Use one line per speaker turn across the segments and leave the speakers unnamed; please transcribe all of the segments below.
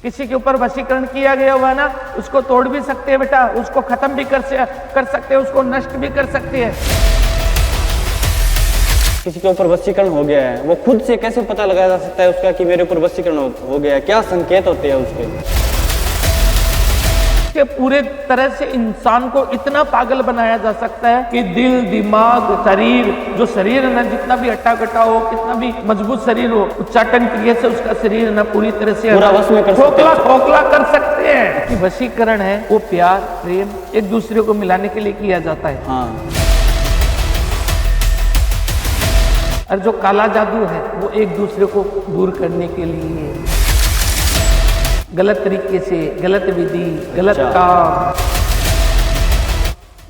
किसी के ऊपर वशीकरण किया गया हुआ ना, उसको तोड़ भी सकते हैं बेटा, उसको खत्म भी कर सकते हैं, उसको नष्ट भी कर सकते हैं।
किसी के ऊपर वशीकरण हो गया है, वो खुद से कैसे पता लगाया जा सकता है उसका कि मेरे ऊपर वशीकरण हो गया है? क्या संकेत होते हैं उसके?
कि पूरे तरह से इंसान को इतना पागल बनाया जा सकता है कि दिल, दिमाग, शरीर, जो शरीर है ना, जितना भी हट्टा-कट्टा हो, कितना भी मजबूत शरीर हो, उच्चाटन क्रिया से उसका शरीर ना पूरी तरह से
पूरा वश में कर सकते हैं,
खोखला कर सकते हैं। कि वशीकरण है वो प्यार, प्रेम एक दूसरे को मिलाने के लिए किया जाता है।
हाँ।
और जो काला जादू है वो एक दूसरे को दूर करने के लिए गलत तरीके से, गलत विधि, गलत काम,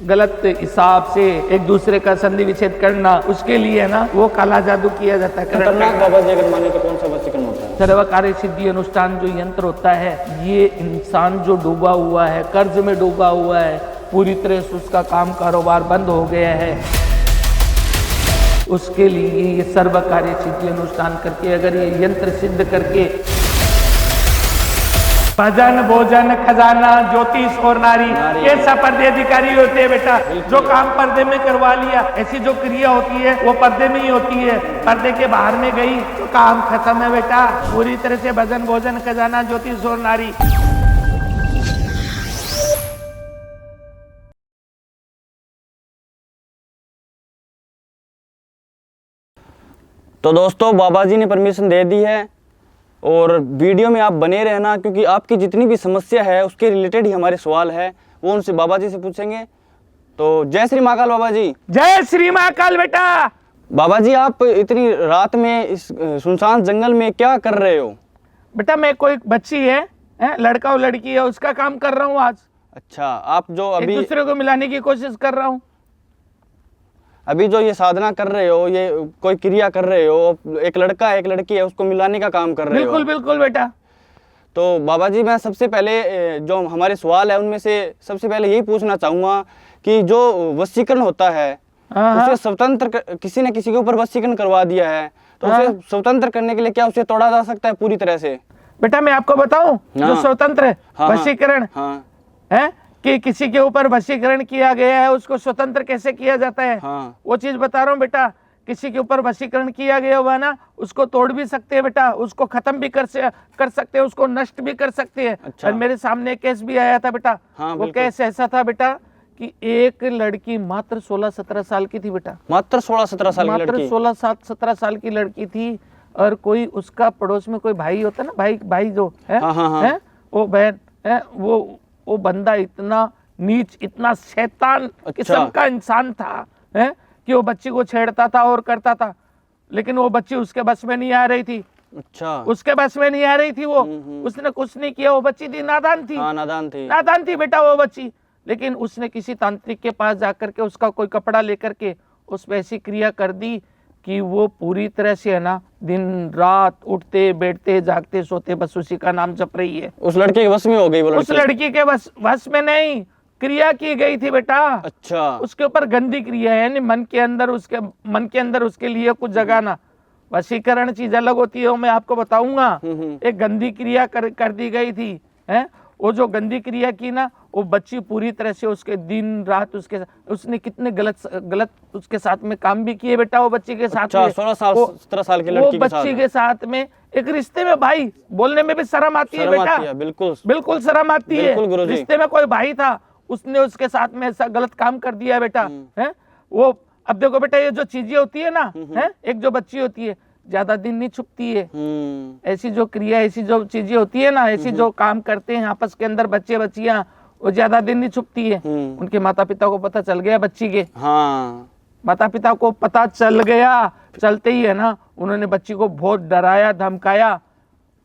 गलत हिसाब से एक दूसरे का संधि विच्छेद करना, उसके लिए है ना वो काला जादू किया जाता है।
खतरनाक बाबा जी अगर माने तो कौन सा वशीकरण होता है?
सर्वकार्य सिद्धि अनुष्ठान जो यंत्र होता है, ये इंसान जो डूबा हुआ है, कर्ज में डूबा हुआ है, पूरी तरह से उसका काम कारोबार बंद हो गया है, उसके लिए ये सर्वकार्य सिद्धि अनुष्ठान करके, अगर ये यंत्र सिद्ध करके भजन, भोजन, खजाना, ज्योतिष और नारी, ये सब पर्दे अधिकारी होते हैं बेटा। जो काम पर्दे में करवा लिया, ऐसी जो क्रिया होती है वो पर्दे में ही होती है। पर्दे के बाहर में गई तो काम खत्म है बेटा। पूरी तरह से भजन, भोजन, खजाना, ज्योतिष और नारी।
तो दोस्तों, बाबा जी ने परमिशन दे दी है और वीडियो में आप बने रहना, क्योंकि आपकी जितनी भी समस्या है उसके रिलेटेड ही हमारे सवाल है, वो उनसे बाबा जी से पूछेंगे। तो जय श्री महाकाल बाबा जी।
जय श्री महाकाल बेटा।
बाबा जी, आप इतनी रात में इस सुनसान जंगल में क्या कर रहे हो?
बेटा मैं कोई बच्ची है, लड़का और लड़की है, उसका काम कर रहा हूँ आज।
अच्छा, आप जो अभी
एक दूसरे को मिलाने की कोशिश कर रहा हूँ।
अभी जो ये साधना कर रहे हो, ये कोई क्रिया कर रहे हो, एक लड़का एक लड़की है उसको मिलाने का काम कर रहे हो।
बिल्कुल बिल्कुल बेटा।
तो बाबा जी, मैं सबसे पहले जो हमारे सवाल है उनमें से सबसे पहले यही पूछना चाहूंगा कि जो वशीकरण होता है उसे स्वतंत्र, किसी ने किसी के ऊपर वशीकरण करवा दिया है तो उसे स्वतंत्र करने के लिए क्या उसे तोड़ा जा सकता है पूरी तरह से?
बेटा मैं आपको बताऊं, जो स्वतंत्र वशीकरण है कि किसी के ऊपर वशीकरण किया गया है, उसको स्वतंत्र कैसे किया जाता है, वो चीज बता रहा हूँ बेटा। किसी के ऊपर वशीकरण किया गया हुआ ना, उसको तोड़ भी सकते हैं बेटा, उसको खत्म भी कर सकते हैं, उसको नष्ट भी कर सकते हैं।
अच्छा।
और मेरे सामने एक केस भी आया था बेटा। वो केस ऐसा था बेटा कि एक लड़की मात्र 16-17 साल की थी बेटा।
मात्र 16-17 साल की लड़की?
मात्र 16-17 साल की लड़की थी। और कोई उसका पड़ोस में कोई भाई होता ना, भाई जो है, वो बहन है, वो बंदा इतना नीच, इतना शैतान किस्म का इंसान था कि वो बच्ची को छेड़ता था और करता था, लेकिन वो बच्ची उसके बस में नहीं आ रही थी।
अच्छा।
उसके बस में नहीं आ रही थी वो। उसने कुछ नहीं किया, वो बच्ची थी, नादान थी। नादान थी बेटा वो बच्ची। लेकिन उसने किसी तांत्रिक के पास जाकर के उसका कोई कपड़ा लेकर के उस पे ऐसी क्रिया कर दी कि वो पूरी तरह से है ना, दिन रात उठते बैठते जागते सोते बस उसी का नाम जप रही है।
उस लड़के के वश में हो गई वो लड़की?
उस लड़की के वश में नहीं, क्रिया की गई थी बेटा।
अच्छा।
उसके ऊपर गंदी क्रिया है, नहीं मन के अंदर उसके लिए कुछ जगाना। वशीकरण चीज अलग होती है, वो मैं आपको बताऊंगा। एक गंदी क्रिया कर दी गई थी। वो जो गंदी क्रिया की ना, वो बच्ची पूरी तरह से उसके दिन रात उसने कितने गलत उसके साथ में काम भी किए बेटा। वो बच्ची के साथ
अच्छा, 16-17 साल की लड़की
के साथ, बच्ची के साथ में एक रिश्ते में, भाई बोलने में भी शर्म आती है बेटा। बिल्कुल शर्म आती है। रिश्ते में कोई भाई था, उसने उसके साथ में ऐसा गलत काम कर दिया बेटा। वो अब देखो बेटा, ये जो चीजें होती है ना, एक जो बच्ची होती है ज्यादा दिन नहीं छुपती है। ऐसी जो क्रिया, ऐसी जो चीजें होती है ना, ऐसी जो काम करते हैं आपस के अंदर बच्चे बच्चियां, वो ज्यादा दिन नहीं छुपती है। उनके माता पिता को पता चल गया बच्ची के। माता पिता को पता चल गया, चलते ही है ना, उन्होंने बच्ची को बहुत डराया धमकाया,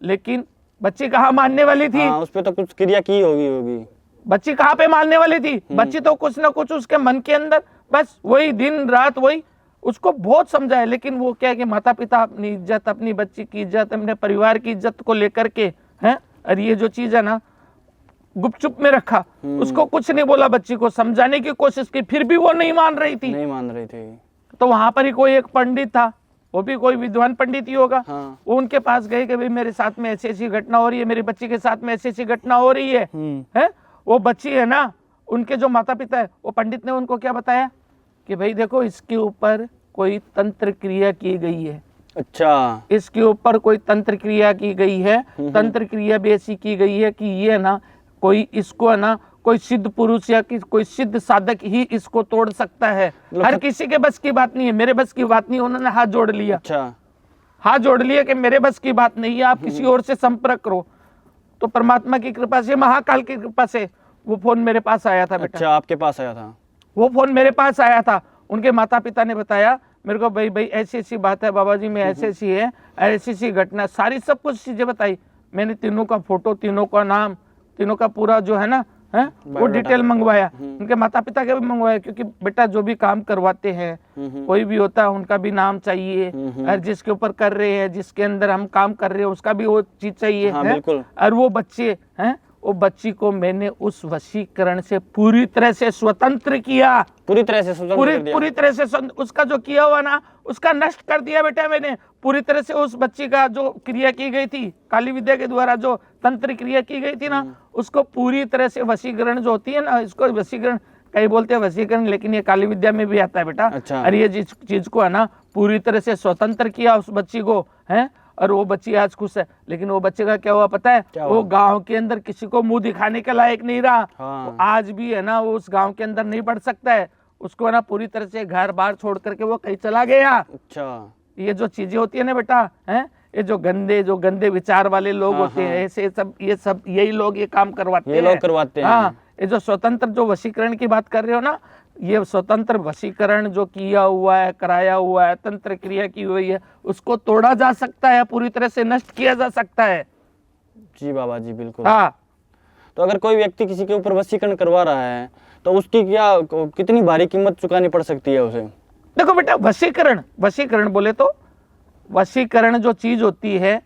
लेकिन बच्ची कहाँ मानने वाली थी?
उस पे तो कुछ क्रिया की होगी।
बच्ची कहाँ पे मानने वाली थी? बच्ची तो कुछ ना कुछ उसके मन के अंदर बस वही दिन रात वही। उसको बहुत समझाया, लेकिन वो क्या है कि माता पिता अपनी इज्जत, अपनी बच्ची की इज्जत, अपने परिवार की इज्जत को लेकर के और ये जो चीज है ना, गुपचुप में रखा। उसको कुछ नहीं बोला, बच्ची को समझाने की कोशिश की, फिर भी वो नहीं मान रही थी।
तो
वहां पर ही कोई एक पंडित था, वो भी कोई विद्वान पंडित ही होगा।
हाँ।
वो उनके पास गए कि भाई मेरे साथ में ऐसी ऐसी घटना हो रही है, मेरी बच्ची के साथ में ऐसी ऐसी घटना हो रही है। वो बच्ची है ना, उनके जो माता पिता है, वो पंडित ने उनको क्या बताया कि भाई देखो इसके ऊपर कोई तंत्र क्रिया की गई है।
अच्छा,
इसके ऊपर कोई तंत्र क्रिया की गई है। तंत्र क्रिया भी ऐसी की गई है कि ये ना कोई इसको है ना कोई सिद्ध पुरुष या कोई सिद्ध साधक ही इसको तोड़ सकता है। हर किसी के बस की बात नहीं है, मेरे बस की बात नहीं। उन्होंने हाथ जोड़ लिया।
अच्छा,
हाथ जोड़ लिया कि मेरे बस की बात नहीं है, आप किसी और से संपर्क करो। तो परमात्मा की कृपा से, महाकाल की कृपा से वो फोन मेरे पास आया था बेटा।
अच्छा, आपके पास आया था?
वो फोन मेरे पास आया था। उनके माता पिता ने बताया मेरे को, भाई ऐसी ऐसी बात है बाबा जी में, ऐसी ऐसी है, ऐसी ऐसी घटना, सारी सब कुछ चीजें बताई। मैंने तीनों का फोटो, तीनों का नाम, तीनों का पूरा जो है ना वो डिटेल मंगवाया। उनके माता पिता का भी मंगवाया, क्योंकि बेटा जो भी काम करवाते हैं, कोई भी होता है उनका भी नाम चाहिए। और जिसके ऊपर कर रहे हैं, जिसके अंदर हम काम कर रहे हैं, उसका भी वो चीज चाहिए।
हाँ, बिल्कुल।
और वो बच्चे हैं, वो बच्ची को मैंने उस वशीकरण से पूरी तरह से स्वतंत्र किया।
पूरी तरह से स्वतंत्र कर दिया?
पूरी तरह से उसका जो किया हुआ ना, उसका नष्ट कर दिया बेटा मैंने पूरी तरह से। उस बच्ची का जो क्रिया की गई थी काली विद्या के द्वारा, जो तंत्र क्रिया की गई थी ना, उसको पूरी तरह से वशीकरण जो होती है ना, इसको वशीकरण कई बोलते हैं वशीकरण, लेकिन ये काली विद्या में भी आता है बेटा।
अच्छा।
और ये जिस चीज को है ना पूरी तरह से स्वतंत्र किया उस बच्ची को, है। और वो बच्ची आज खुश है। लेकिन वो बच्चे का क्या हुआ पता है? वो गांव के अंदर किसी को मुंह दिखाने के लायक नहीं रहा।
हाँ।
आज भी है ना वो उस गांव के अंदर नहीं बढ़ सकता है। उसको है ना पूरी तरह से घर बार छोड़ करके वो कहीं चला गया।
अच्छा,
ये जो चीजें होती है ना बेटा, है, ये जो गंदे विचार वाले लोग होते हैं, ऐसे सब यही लोग ये काम करवाते हैं।
ये लोग करवाते हैं।
हाँ, ये जो स्वतंत्र जो वशीकरण की बात कर रहे हो ना, ये स्वतंत्र वशीकरण जो किया हुआ है, कराया हुआ है, तंत्र क्रिया की हुई है, उसको तोड़ा जा सकता है, पूरी तरह से नष्ट किया जा सकता है।
जी बाबा जी, बिल्कुल।
हाँ।
तो अगर कोई व्यक्ति किसी के ऊपर वशीकरण करवा रहा है तो उसकी कितनी भारी कीमत चुकानी पड़ सकती है उसे?
देखो बेटा, वशीकरण बोले तो वशीकरण जो चीज होती है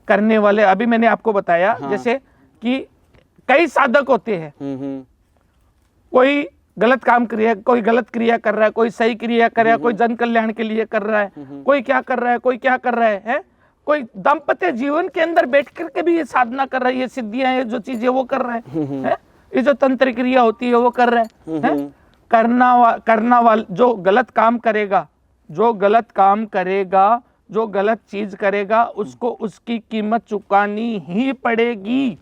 करने वाले, अभी मैंने आपको बताया। हाँ। जैसे कि कई साधक होते हैं, कोई गलत काम कोई गलत क्रिया कर रहा है, कोई सही क्रिया कर रहा है, कोई जन कल्याण के लिए कर रहा है, कोई क्या कर रहा है, कोई क्या कर रहा है, कोई दाम्पत्य जीवन के अंदर बैठ करके भी ये साधना कर रहा है, ये सिद्धियां है जो चीजें वो कर रहा है, ये जो तंत्र क्रिया होती है वो कर रहा है। करना वाला जो गलत काम करेगा, जो गलत चीज करेगा, उसको उसकी कीमत चुकानी ही पड़ेगी।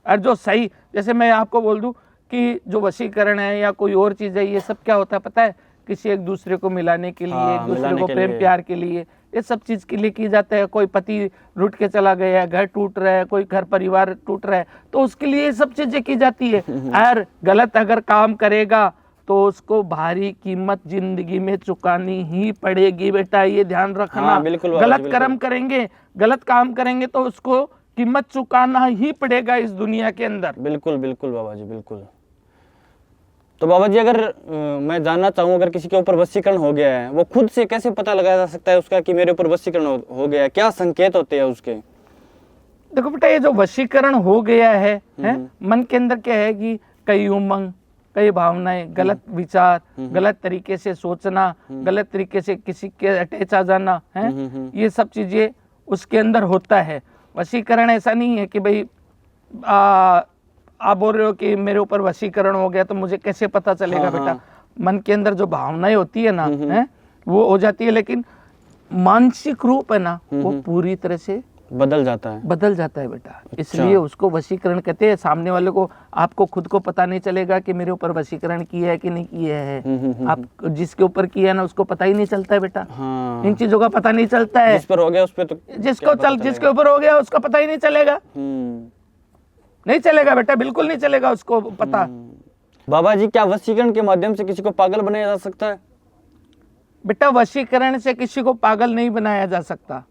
और जो सही, जैसे मैं आपको बोल दूं कि जो वशीकरण है या कोई और चीज है, ये सब क्या होता है पता है? किसी एक दूसरे को मिलाने के लिए, एक दूसरे को प्रेम प्यार के लिए, ये सब चीज के लिए की जाता है। कोई पति रूठ के चला गया, घर टूट रहा है, कोई घर परिवार टूट रहा है, तो उसके लिए ये सब चीजें की जाती है। और गलत अगर काम करेगा तो उसको भारी कीमत जिंदगी में चुकानी ही पड़ेगी बेटा, ये ध्यान रखना।
हाँ, बिल्कुल,
गलत कर्म करेंगे, गलत काम करेंगे तो उसको कीमत चुकाना ही पड़ेगा इस दुनिया के अंदर।
बिल्कुल बिल्कुल बाबा जी, बिल्कुल। तो बाबा जी, अगर मैं जानना चाहूँ, अगर किसी के ऊपर वशीकरण हो गया है, वो खुद से कैसे पता लगाया जा सकता है उसका कि मेरे ऊपर वशीकरण हो गया है? क्या संकेत होते हैं उसके?
देखो बेटा, ये जो वशीकरण हो गया है, मन के अंदर क्या है कि कई उमंग, कई भावनाएं, गलत विचार, गलत तरीके से सोचना, गलत तरीके से किसी के अटैच आ जाना है, ये सब चीजें उसके अंदर होता है। वशीकरण ऐसा नहीं है कि भाई आप बोल रहे हो कि मेरे ऊपर वशीकरण हो गया तो मुझे कैसे पता चलेगा? बेटा, मन के अंदर जो भावनाएं होती है ना, है, वो हो जाती है, लेकिन मानसिक रूप है ना, वो पूरी तरह से बदल जाता है बेटा। अच्छा। इसलिए उसको वशीकरण कहते हैं। सामने वाले को, आपको खुद को पता नहीं चलेगा कि मेरे ऊपर वशीकरण किया है कि नहीं किया है। आप जिसके ऊपर किया है ना, उसको पता ही नहीं चलता है बेटा। हाँ। इन चीजों का पता नहीं चलता है।
जिस पर हो गया उस पे तो
जिसके ऊपर हो गया उसका पता ही नहीं चलेगा। नहीं चलेगा बेटा, बिल्कुल नहीं चलेगा उसको पता।
बाबा जी, क्या वशीकरण के माध्यम से किसी को पागल बनाया जा सकता है?
बेटा, वशीकरण से किसी को पागल नहीं बनाया जा सकता।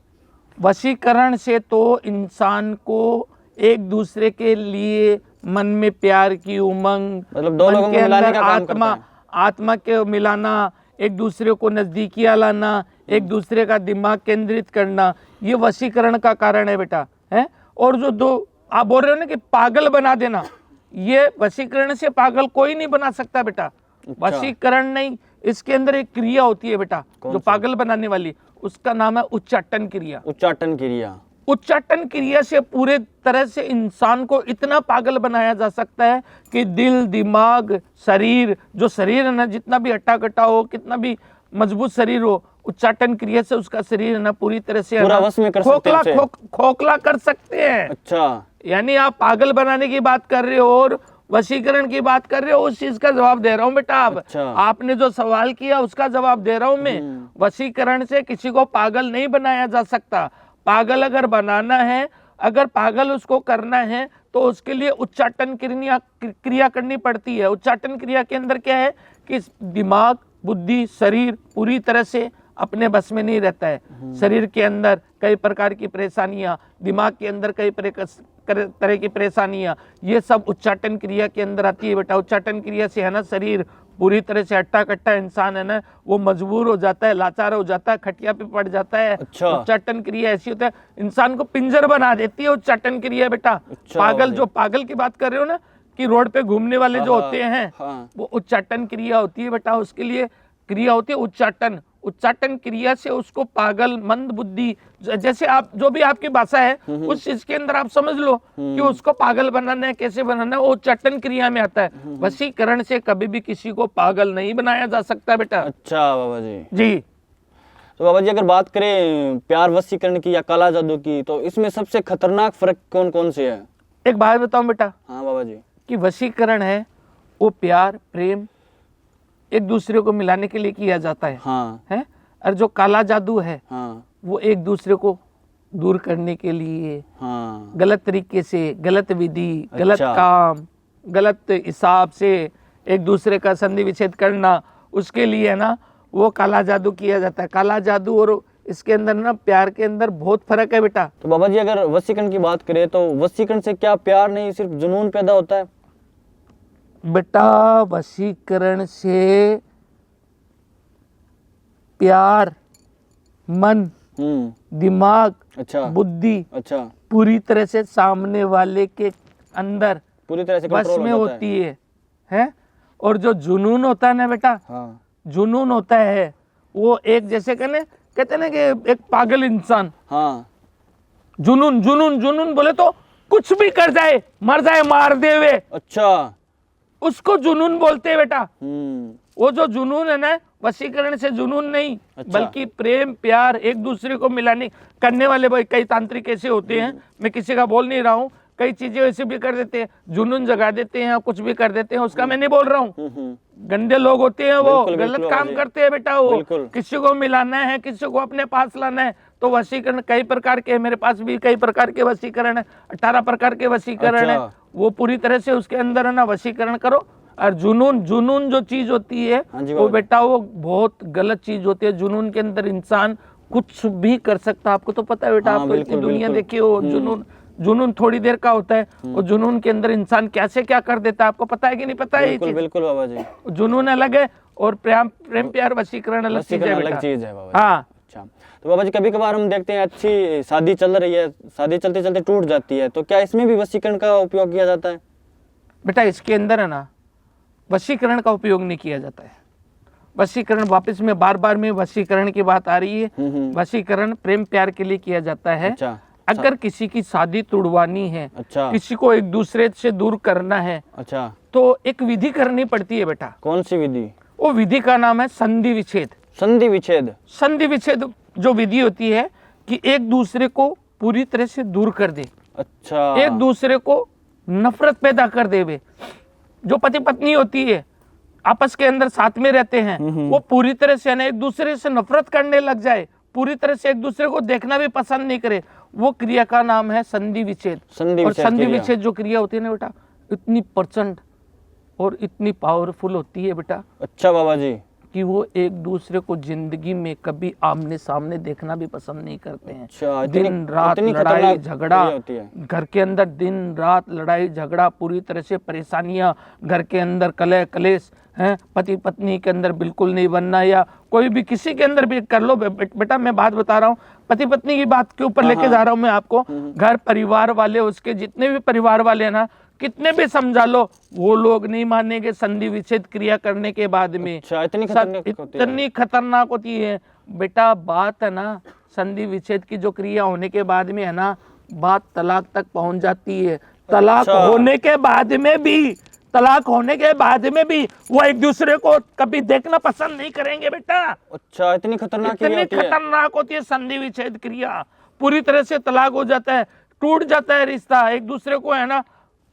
वशीकरण से तो इंसान को एक दूसरे के लिए मन में प्यार की उमंग,
मतलब दो लोगों को मिलाने का काम करता है।
आत्मा के मिलाना, एक दूसरे को नजदीकियां लाना, एक दूसरे का दिमाग केंद्रित करना, ये वशीकरण का कारण है बेटा, है। और जो दो आप बोल रहे हो ना कि पागल बना देना, ये वशीकरण से पागल कोई नहीं बना सकता बेटा। वशीकरण नहीं, इसके अंदर एक क्रिया होती है बेटा जो पागल बनाने वाली, उसका नाम है उच्चाटन क्रिया।
उच्चाटन क्रिया।
उच्चाटन क्रिया से पूरे तरह से इंसान को इतना पागल बनाया जा सकता है कि दिल, दिमाग, शरीर, जो शरीर है ना, जितना भी हट्टा कट्टा हो, कितना भी मजबूत शरीर हो, उच्चाटन क्रिया से उसका शरीर है ना पूरी तरह से
पूरा वश में कर सकते हैं,
खोखला कर सकते हैं।
अच्छा,
यानी आप पागल बनाने की बात कर रहे हो और वशीकरण की बात कर रहे हो, उस चीज का जवाब दे रहा हूँ बेटा। आप
अच्छा।
आपने जो सवाल किया उसका जवाब दे रहा हूँ मैं। वशीकरण से किसी को पागल नहीं बनाया जा सकता। पागल अगर बनाना है, अगर पागल उसको करना है, तो उसके लिए उच्चाटन क्रिया करनी पड़ती है। उच्चाटन क्रिया के अंदर क्या है कि दिमाग, बुद्धि, शरीर पूरी तरह से अपने बस में नहीं रहता है। शरीर के अंदर कई प्रकार की परेशानियां, दिमाग के अंदर कई तरह की परेशानियां, ये सब उच्चाटन क्रिया के अंदर आती है बेटा। उच्चाटन क्रिया से है ना शरीर पूरी तरह से हट्टा कट्टा इंसान है ना, वो मजबूर हो जाता है, लाचार हो जाता है, खटिया पे पड़ जाता है।
अच्छा।
उच्चाटन क्रिया ऐसी होता है, इंसान को पिंजर बना देती है उच्चाटन क्रिया बेटा।
अच्छा,
पागल, जो पागल की बात कर रहे हो ना कि रोड पे घूमने वाले जो होते हैं, वो उच्चाटन क्रिया होती है बेटा। उसके लिए क्रिया होती है उच्चाटन। उच्चाटन क्रिया से उसको पागल, मंद बुद्धि, जैसे आप जो भी आपकी भाषा है उस चीज के अंदर आप समझ लो कि उसको पागल बनाना है, कैसे बनाना है, वो उच्चाटन क्रिया में आता है। वशीकरण से कभी भी किसी को पागल नहीं बनाया जा सकता बेटा।
अच्छा बाबा जी।
जी।
तो बाबा जी अगर बात करें प्यार वशीकरण की या काला जादू की, तो इसमें सबसे खतरनाक फर्क कौन कौन से है?
एक बात बताऊं बेटा।
हाँ बाबा जी।
कि वशीकरण है वो प्यार, प्रेम एक दूसरे को मिलाने के लिए किया जाता है।
हाँ।
है? और जो काला जादू है,
हाँ,
वो एक दूसरे को दूर करने के लिए,
हाँ,
गलत तरीके से, गलत विधि, गलत
अच्छा।
काम, गलत हिसाब से एक दूसरे का संधि विच्छेद करना, उसके लिए है ना वो काला जादू किया जाता है। काला जादू और इसके अंदर ना प्यार के अंदर बहुत फर्क है बेटा।
तो बाबा जी अगर वशीकरण की बात करें तो वशीकरण से क्या प्यार नहीं सिर्फ जुनून पैदा होता है?
बेटा वशीकरण से प्यार, मन, दिमाग,
अच्छा,
बुद्धि,
अच्छा,
पूरी तरह से सामने वाले के अंदर
पूरी तरह से
बस
कंट्रोल
में
हो जाता
होती है? और जो जुनून होता है ना बेटा,
हाँ,
जुनून होता है वो एक जैसे कहते ना कि एक पागल इंसान,
हाँ,
जुनून जुनून जुनून बोले तो कुछ भी कर जाए, मर जाए मार दे वे,
अच्छा,
उसको जुनून बोलते हैं बेटा।
हम्म,
वो जो जुनून है ना, वशीकरण से जुनून नहीं,
अच्छा।
बल्कि प्रेम, प्यार, एक दूसरे को मिलाने करने वाले भाई कई तांत्रिक ऐसे होते हैं, मैं किसी का बोल नहीं रहा हूँ, कई चीजें ऐसे भी कर देते हैं, जुनून जगा देते हैं, कुछ भी कर देते हैं, उसका मैं नहीं बोल रहा हूँ। गंदे लोग होते हैं, वो
बिल्कुल,
गलत
बिल्कुल
काम
बाबा
करते हैं बेटा। वो
बिल्कुल।
किसी को मिलाना है, किसी को अपने पास लाना है, तो वशीकरण कई प्रकार के, मेरे पास भी कई प्रकार के वशीकरण है, 18 प्रकार के वशीकरण है।
अच्छा।
वो पूरी तरह से उसके अंदर है ना वशीकरण करो। और जुनून, जुनून जो चीज होती है
हाँ जी
वो
बाबा।
बेटा वो बहुत गलत चीज होती है। जुनून के अंदर इंसान कुछ भी कर सकता है, आपको तो पता है बेटा।
हाँ,
आप तो इतनी
बिल्कुल,
दुनिया
बिल्कुल।
देखी हो। जुनून थोड़ी देर का होता है, और जुनून के अंदर इंसान कैसे क्या कर देता है, आपको पता है कि नहीं पता है? ये
बिल्कुल,
चीज
बिल्कुल बाबा जी।
जुनून अलग है और प्रेम प्यार वशीकरण अलग चीज है
वशीकरण
बेटा।
अलग चीज है बाबा जी।
हाँ।
अच्छा, तो बाबा जी कभी कभार हम देखते हैं अच्छी शादी चल रही है, शादी चलते चलते टूट जाती है, तो क्या इसमें भी वशीकरण का उपयोग किया जाता है?
बेटा इसके अंदर है ना वशीकरण का उपयोग नहीं किया जाता है। वशीकरण वापस में बार बार में वशीकरण की बात आ रही है। वशीकरण प्रेम प्यार के लिए किया जाता है।
अच्छा,
अगर किसी की शादी तुड़वानी है,
अच्छा,
किसी को एक दूसरे से दूर करना है,
अच्छा,
तो एक विधि करनी पड़ती है बेटा।
कौन सी विधि?
वो विधि का नाम है संधि विच्छेद।
संधि विच्छेद।
संधि विच्छेद जो विधि होती है कि एक दूसरे को पूरी तरह से दूर कर दे,
अच्छा,
एक दूसरे को नफरत पैदा कर देवे। जो पति पत्नी होती है आपस के अंदर साथ में रहते हैं, वो पूरी तरह से एक दूसरे से नफरत करने लग जाए, पूरी तरह से एक दूसरे को देखना भी पसंद नहीं करे, वो क्रिया का नाम है संधि विच्छेद। और संधि विच्छेद जो क्रिया होती है ना बेटा, इतनी प्रचंड और इतनी पावरफुल होती है बेटा।
अच्छा बाबा जी।
कि वो एक दूसरे को जिंदगी में कभी आमने सामने देखना भी पसंद नहीं करते हैं।
अच्छा,
दिन रात लड़ाई झगड़ा, घर के अंदर दिन रात लड़ाई झगड़ा, पूरी तरह से परेशानियां, घर के अंदर कलह कलेश हैं, पति पत्नी के अंदर बिल्कुल नहीं बनना, या कोई भी किसी के अंदर भी कर लो बेटा। मैं बात बता रहा हूँ, पति पत्नी की बात के ऊपर लेके जा रहा हूँ मैं आपको। घर परिवार वाले, उसके जितने भी परिवार वाले हैं ना, कितने भी समझा लो, वो लोग नहीं मानेंगे संधि विच्छेद क्रिया करने के बाद में।
अच्छा, इतनी खतरनाक
खतरनाक होती है। बेटा बात है ना संधि विच्छेद की जो क्रिया होने के बाद में है ना बात तलाक तक पहुंच जाती है। तलाक होने के बाद में भी, तलाक होने के बाद में भी वो एक दूसरे को कभी देखना पसंद नहीं करेंगे बेटा।
अच्छा, इतनी खतरनाक क्रिया होती है?
खतरनाक होती है संधि विच्छेद क्रिया। पूरी तरह से तलाक हो जाता है, टूट जाता है रिश्ता, एक दूसरे को है ना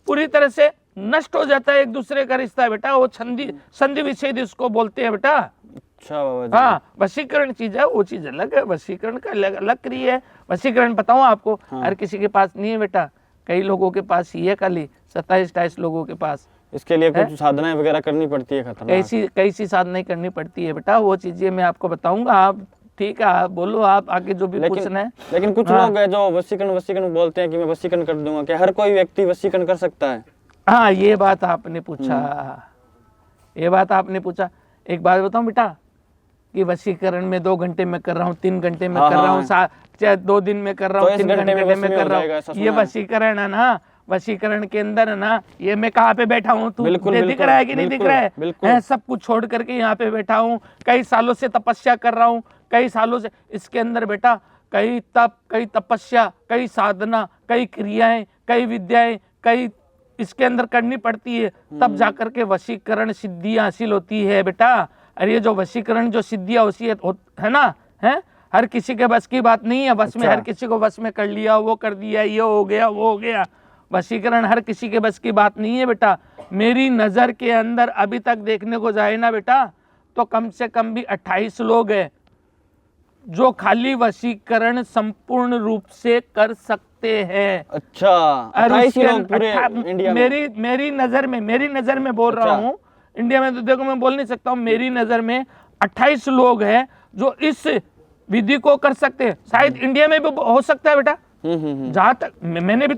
पूरी तरह से नष्ट हो जाता है एक दूसरे का रिश्ता बेटा। वो संधि विच्छेद इसको बोलते हैं बेटा।
अच्छा बाबा जी।
हाँ, वशीकरण चीज है, वो चीज अलग है, वशीकरण का अलग क्रिया है। वशीकरण बताऊं आपको, हर किसी के पास नहीं है बेटा, कई लोगों के पास ही है, खाली 27-28 लोगों के पास।
इसके लिए कुछ साधनाएं वगैरह करनी पड़ती है? खतरनाक
कैसी साधनाएं करनी पड़ती है बेटा, वो चीजें मैं आपको बताऊंगा। आप ठीक है, आप बोलो, आप आगे जो भी पूछना है।
लेकिन कुछ लोग है जो वशीकरण बोलते हैं कि मैं वशीकरण कर दूंगा, क्या हर कोई व्यक्ति वशीकरण कर सकता है?
हाँ, ये बात आपने पूछा, ये बात आपने पूछा। एक बात बताऊं बेटा, कि वशीकरण में 2 घंटे में कर रहा हूँ, 3 घंटे में कर रहा हूँ, चाहे 2 दिन में कर रहा हूँ, 3 घंटे में कर रहा हूँ, ये वशीकरण है ना। वशीकरण के अंदर है ना, ये मैं कहाँ पे बैठा हूँ, तू दिख रहा है कि नहीं दिख रहा है? सब कुछ छोड़ करके यहाँ पे बैठा हूँ, कई सालों से तपस्या कर रहा हूँ, कई सालों से। इसके अंदर बेटा कई तप, कई तपस्या, कई साधना, कई क्रियाएं, कई विद्याएं, कई इसके अंदर करनी पड़ती है, तब जाकर के वशीकरण सिद्धियां हासिल होती है बेटा। अरे ये जो वशीकरण जो सिद्धियां होती है ना, है हर किसी के बस की बात नहीं है। बस में हर किसी को बस में कर लिया, वो कर दिया, ये हो गया, वो हो गया। वशीकरण हर किसी के बस की बात नहीं है बेटा। मेरी नजर के अंदर अभी तक देखने को जाए ना बेटा, तो कम से कम भी 28 लोग हैं जो खाली वशीकरण संपूर्ण रूप से कर सकते हैं।
अच्छा, 28 लोग पूरे इंडिया में?
मेरी नजर में बोल रहा हूँ, इंडिया में तो देखो मैं बोल नहीं सकता हूँ, मेरी नजर में 28 लोग हैं जो इस विधि को कर सकते हैं। शायद इंडिया में भी हो सकता है बेटा। जहां तक मैं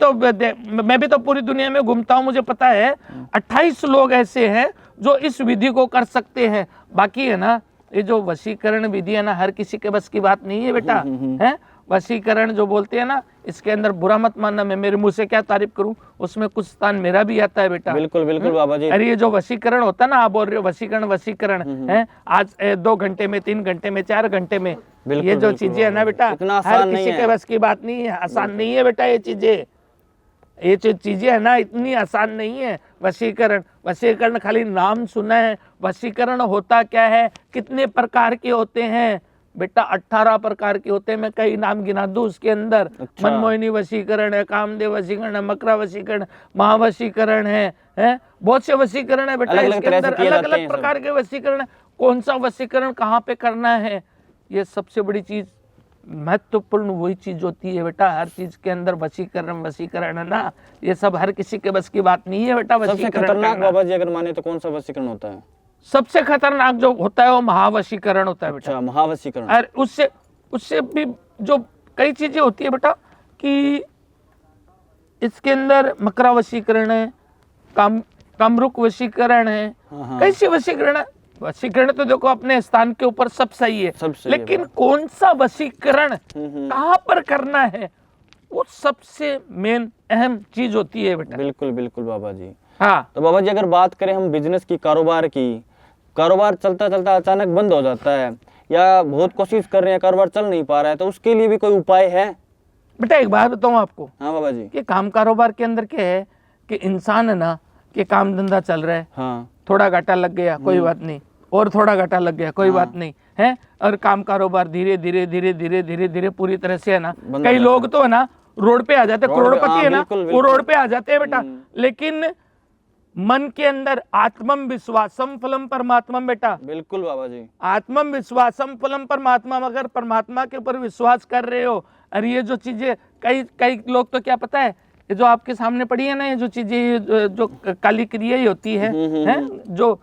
भी तो पूरी दुनिया में घूमता हूं, मुझे पता है 28 लोग ऐसे हैं जो इस विधि को कर सकते हैं। बाकी है ना ये जो वशीकरण विधि है ना, हर किसी के बस की बात नहीं है बेटा। है वशीकरण जो बोलते हैं ना, इसके अंदर बुरा मत मानना, मैं मेरे मुंह से क्या तारीफ करूं, उसमें कुछ स्थान मेरा भी आता है बेटा।
बिल्कुल बिल्कुल बाबा जी।
अरे ये जो वशीकरण होता है ना, आप बोल रहे हो वशीकरण है, आज 2 घंटे में, 3 घंटे में, 4 घंटे में, ये जो चीजें है ना बेटा, हर किसी के बस की बात नहीं है, आसान नहीं है बेटा। ये जो चीजें है ना, इतनी आसान नहीं है। वशीकरण खाली नाम सुना है। वशीकरण होता क्या है, कितने प्रकार के होते हैं बेटा? 18 प्रकार के होते हैं। मैं कई नाम गिना दूं उसके अंदर। अच्छा। मनमोहिनी वशीकरण है, कामदेव वशीकरण है, मकरा वशीकरण, महावशीकरण है, बहुत से वशीकरण है बेटा। इसके अंदर अलग अलग प्रकार के वशीकरण है। कौन सा वशीकरण कहाँ पे करना है, ये सबसे बड़ी चीज, महत्वपूर्ण वही चीज होती है बेटा। हर चीज के अंदर वशीकरण है ना, ये सब हर किसी के बस की बात नहीं है बेटा।
सबसे खतरनाक बाबा जी अगर माने तो कौन सा वशीकरण होता है?
सबसे खतरनाक जो होता है वो महावशीकरण होता है बेटा।
अच्छा, महावशीकरण।
और उससे भी जो कई चीजें होती है बेटा, कि इसके अंदर मकरा वशीकरण है, कामरुक वशीकरण है, कैसे वशीकरण है। वशीकरण तो देखो अपने स्थान के ऊपर सब सही है, लेकिन कौन सा वशीकरण कहाँ पर करना है, वो सबसे मेन अहम चीज होती है बेटा।
बिल्कुल बिल्कुल बाबा जी।
हाँ,
तो बाबा जी अगर बात करें हम बिजनेस की, कारोबार चलता चलता अचानक बंद हो जाता है, या बहुत कोशिश कर रहे हैं, कारोबार चल नहीं पा रहा है, तो उसके लिए भी कोई उपाय है?
बेटा एक बात बताऊं आपको।
हाँ बाबा जी।
कि काम कारोबार के अंदर क्या है, कि इंसान है ना, कि काम धंधा चल रहा है,
हाँ,
थोड़ा घाटा लग गया कोई बात नहीं, और थोड़ा घाटा लग गया कोई बात नहीं है, और काम कारोबार धीरे धीरे पूरी तरह से है ना, कई लोग तो है ना रोड पे आ जाते, करोड़पति है ना, वो रोड पे आ जाते हैं बेटा। लेकिन मन के अंदर आत्मम विश्वासम फलम परमात्मम बेटा।
बिल्कुल बाबा जी।
आत्मम विश्वासम फलम परमात्मा, अगर परमात्मा के ऊपर विश्वास कर रहे हो, और ये जो चीजें कई लोग तो क्या पता है, ये जो आपके सामने पड़ी है ना, ये जो चीजें जो काली क्रिया ही होती है, जो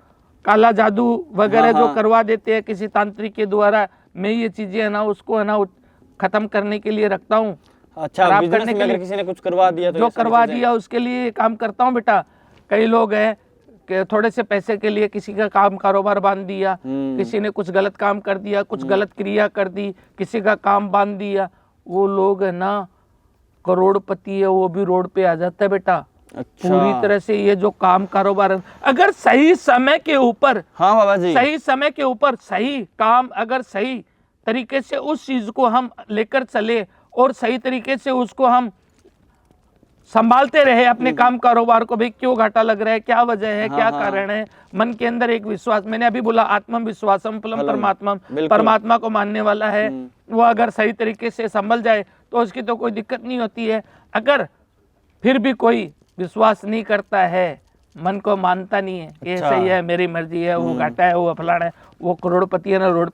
काला जादू वगैरह जो करवा देते हैं किसी तांत्रिक के द्वारा, मैं ये चीजें है ना उसको है ना खत्म करने के लिए रखता हूँ।
अच्छा, बिजनेस में अगर किसी ने कुछ करवा दिया तो
जो करवा दिया उसके लिए काम करता हूँ बेटा। कई लोग हैं कि थोड़े से पैसे के लिए किसी का काम कारोबार बांध दिया, किसी ने कुछ गलत काम कर दिया, कुछ गलत क्रिया कर दी, किसी का काम बांध दिया, वो लोग है ना करोड़पति है, वो भी रोड पे आ जाता है बेटा। अच्छा। पूरी तरह से ये जो काम कारोबार अगर सही समय के ऊपर,
हाँ बाबा जी,
सही समय के ऊपर सही काम अगर सही तरीके से उस चीज को हम लेकर चले और सही तरीके से उसको हम संभालते रहे अपने काम कारोबार को, भाई क्यों घाटा लग रहा है, क्या वजह है, क्या कारण है, मन के अंदर एक विश्वास, मैंने अभी बोला आत्मम विश्वासम फलम परमात्मा, परमात्मा को मानने वाला है, वो अगर सही तरीके से संभल जाए तो उसकी तो कोई दिक्कत नहीं होती है। अगर फिर भी कोई विश्वास नहीं करता है, मन को मानता नहीं है कि सही है, मेरी मर्जी है, वो घाटा है, वो फलाना है, वो करोड़पति है ना, रोड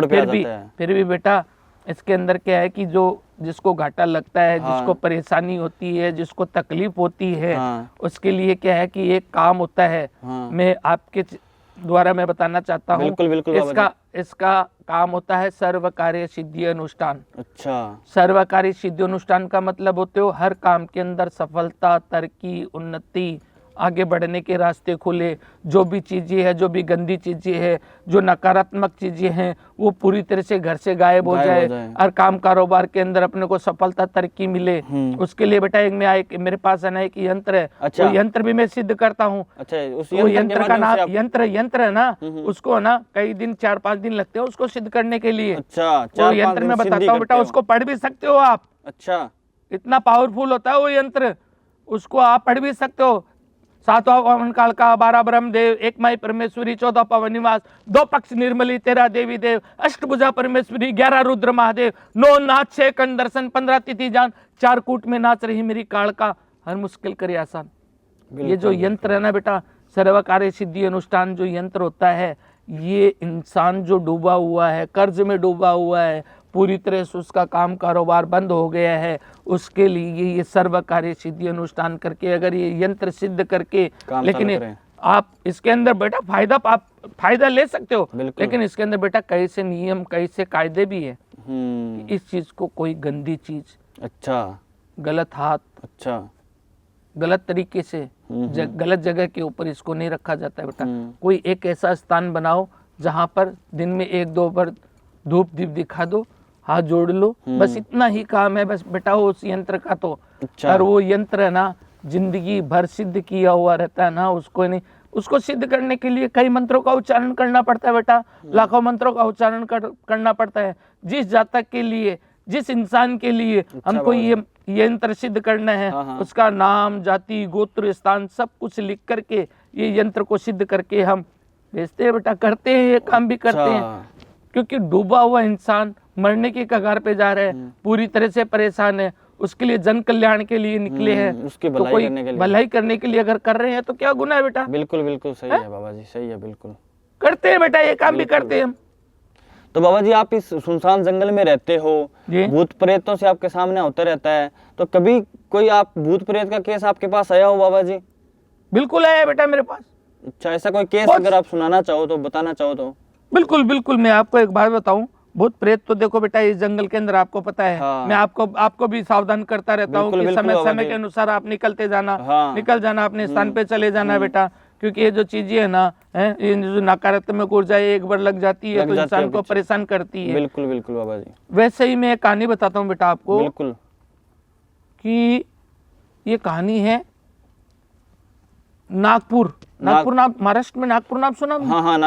पे फिर भी बेटा इसके अंदर क्या है कि जो जिसको घाटा लगता है, जिसको परेशानी होती है, जिसको तकलीफ होती है, उसके लिए क्या है कि एक काम होता है, मैं आपके द्वारा मैं बताना चाहता हूँ, इसका काम होता है सर्व कार्य सिद्धि अनुष्ठान।
अच्छा,
सर्व कार्य सिद्धि अनुष्ठान का मतलब होते हो हर काम के अंदर सफलता, तरक्की, उन्नति, आगे बढ़ने के रास्ते खुले, जो भी चीजें है, जो भी गंदी चीजें है, जो नकारात्मक चीजें हैं, वो पूरी तरह से घर से गायब हो जाए और काम कारोबार के अंदर अपने को सफलता, तरक्की मिले। उसके लिए बेटा एक मेरे पास है ना एक यंत्र है। अच्छा। वो यंत्र भी मैं सिद्ध करता हूँ। अच्छा, वो यंत्र का नाम यंत्र है ना, उसको ना कई दिन 4-5 दिन लगते हैं उसको सिद्ध करने के लिए। अच्छा, वो यंत्र मैं बताता हूँ बेटा, उसको पढ़ भी सकते हो आप। अच्छा, इतना पावरफुल होता है वो यंत्र, उसको आप पढ़ भी सकते हो। 7वां पवन काल का, 12 ब्रह्मदेव, 1 माई परमेश्वरी, 14 पवन निवास, 2 पक्ष निर्मली, 13 देवी देव, 8 भुजा परमेश्वरी, 11 रुद्र महादेव, 9 नाच, 6 कंठ दर्शन, 15 तिथि जान, 4 कूट में नाच रही मेरी कालका, हर मुश्किल करे आसान। ये जो यंत्र है ना बेटा, सर्व कार्य सिद्धि अनुष्ठान जो यंत्र होता है, ये इंसान जो डूबा हुआ है, कर्ज में डूबा हुआ है, पूरी तरह से उसका काम कारोबार बंद हो गया है, उसके लिए ये सर्व कार्य सिद्धि अनुष्ठान करके अगर ये यंत्र सिद्ध करके, लेकिन आप इसके अंदर बेटा फायदा ले सकते हो, लेकिन इसके अंदर बेटा कैसे नियम, कैसे कायदे भी है। इस चीज को कोई गंदी चीज, अच्छा, गलत हाथ, अच्छा, गलत तरीके से, गलत जगह के ऊपर इसको नहीं रखा जाता है बेटा। कोई एक ऐसा स्थान बनाओ जहां पर दिन में 1-2 बार धूप दीप दिखा दो, हाथ जोड़ लो, बस इतना ही काम है बस बेटा वो उस यंत्र का तो। अच्छा। और वो यंत्र है ना जिंदगी भर सिद्ध किया हुआ रहता है ना, उसको नहीं, उसको सिद्ध करने के लिए कई मंत्रों का उच्चारण करना पड़ता है बेटा, लाखों मंत्रों का उच्चारण करना पड़ता है। जिस जातक के लिए, जिस इंसान के लिए हमको ये यंत्र सिद्ध करना है, उसका नाम, जाति, गोत्र, स्थान सब कुछ लिख करके ये यंत्र को सिद्ध करके हम भेजते हैं बेटा, करते हैं, ये काम भी करते हैं। क्योंकि डूबा हुआ इंसान मरने की कगार पे जा रहा है, पूरी तरह से परेशान है, उसके लिए जन कल्याण के लिए निकले हैं, उसकी भलाई करने के लिए अगर कर रहे हैं तो क्या गुनाह है बेटा। बिल्कुल बिल्कुल सही है बाबा जी, सही है, बिल्कुल करते हैं बेटा, ये काम भी करते हैं हम।
तो बाबा जी आप इस सुनसान जंगल में रहते हो, भूत प्रेतों से आपके सामने होता रहता है, तो कभी कोई आप भूत प्रेत का केस आपके पास आया हो बाबा जी?
बिल्कुल आया बेटा मेरे पास।
अच्छा, ऐसा कोई केस अगर आप सुनाना चाहो तो, बताना चाहो तो?
बिल्कुल बिल्कुल, मैं आपको एक बात बताऊं, भूत प्रेत तो देखो बेटा इस जंगल के अंदर आपको पता है। हाँ। मैं आपको भी सावधान करता रहता हूँ कि समय के अनुसार आप निकलते जाना। हाँ। निकल जाना, अपने स्थान पे चले जाना बेटा, क्योंकि ये जो चीजें है ना, ये जो नकारात्मक ऊर्जा एक बार लग जाती है तो इंसान को परेशान करती है। बिल्कुल बिल्कुल बाबा जी। वैसे ही मैं एक कहानी बताता हूँ बेटा आपको, बिल्कुल, कि ये कहानी है नागपुर नाम, महाराष्ट्र में नागपुर नाम सुना? हाँ,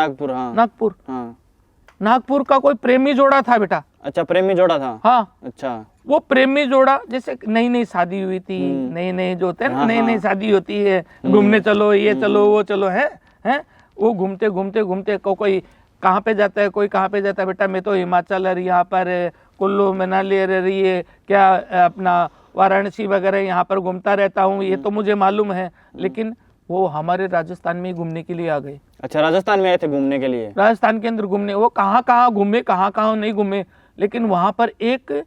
नागपुर का कोई प्रेमी जोड़ा था बेटा। अच्छा, प्रेमी जोड़ा था। हाँ, अच्छा, वो प्रेमी जोड़ा जैसे नई शादी हुई थी, नई जो होते हैं ना, नई शादी होती है, घूमने चलो, ये चलो, वो चलो, है वो घूमते घूमते कोई कहाँ पे जाता है, कोई कहाँ पे जाता है बेटा, मैं तो हिमाचल और यहाँ पर कुल्लू मनाली रही है क्या, अपना वाराणसी वगैरह यहाँ पर घूमता रहता हूँ, ये तो मुझे मालूम है, लेकिन वो हमारे राजस्थान में घूमने के लिए आ गए। अच्छा, राजस्थान में आए थे घूमने के लिए? राजस्थान के अंदर घूमने, वो कहाँ घूमे, कहाँ नहीं घूमे, लेकिन वहां पर एक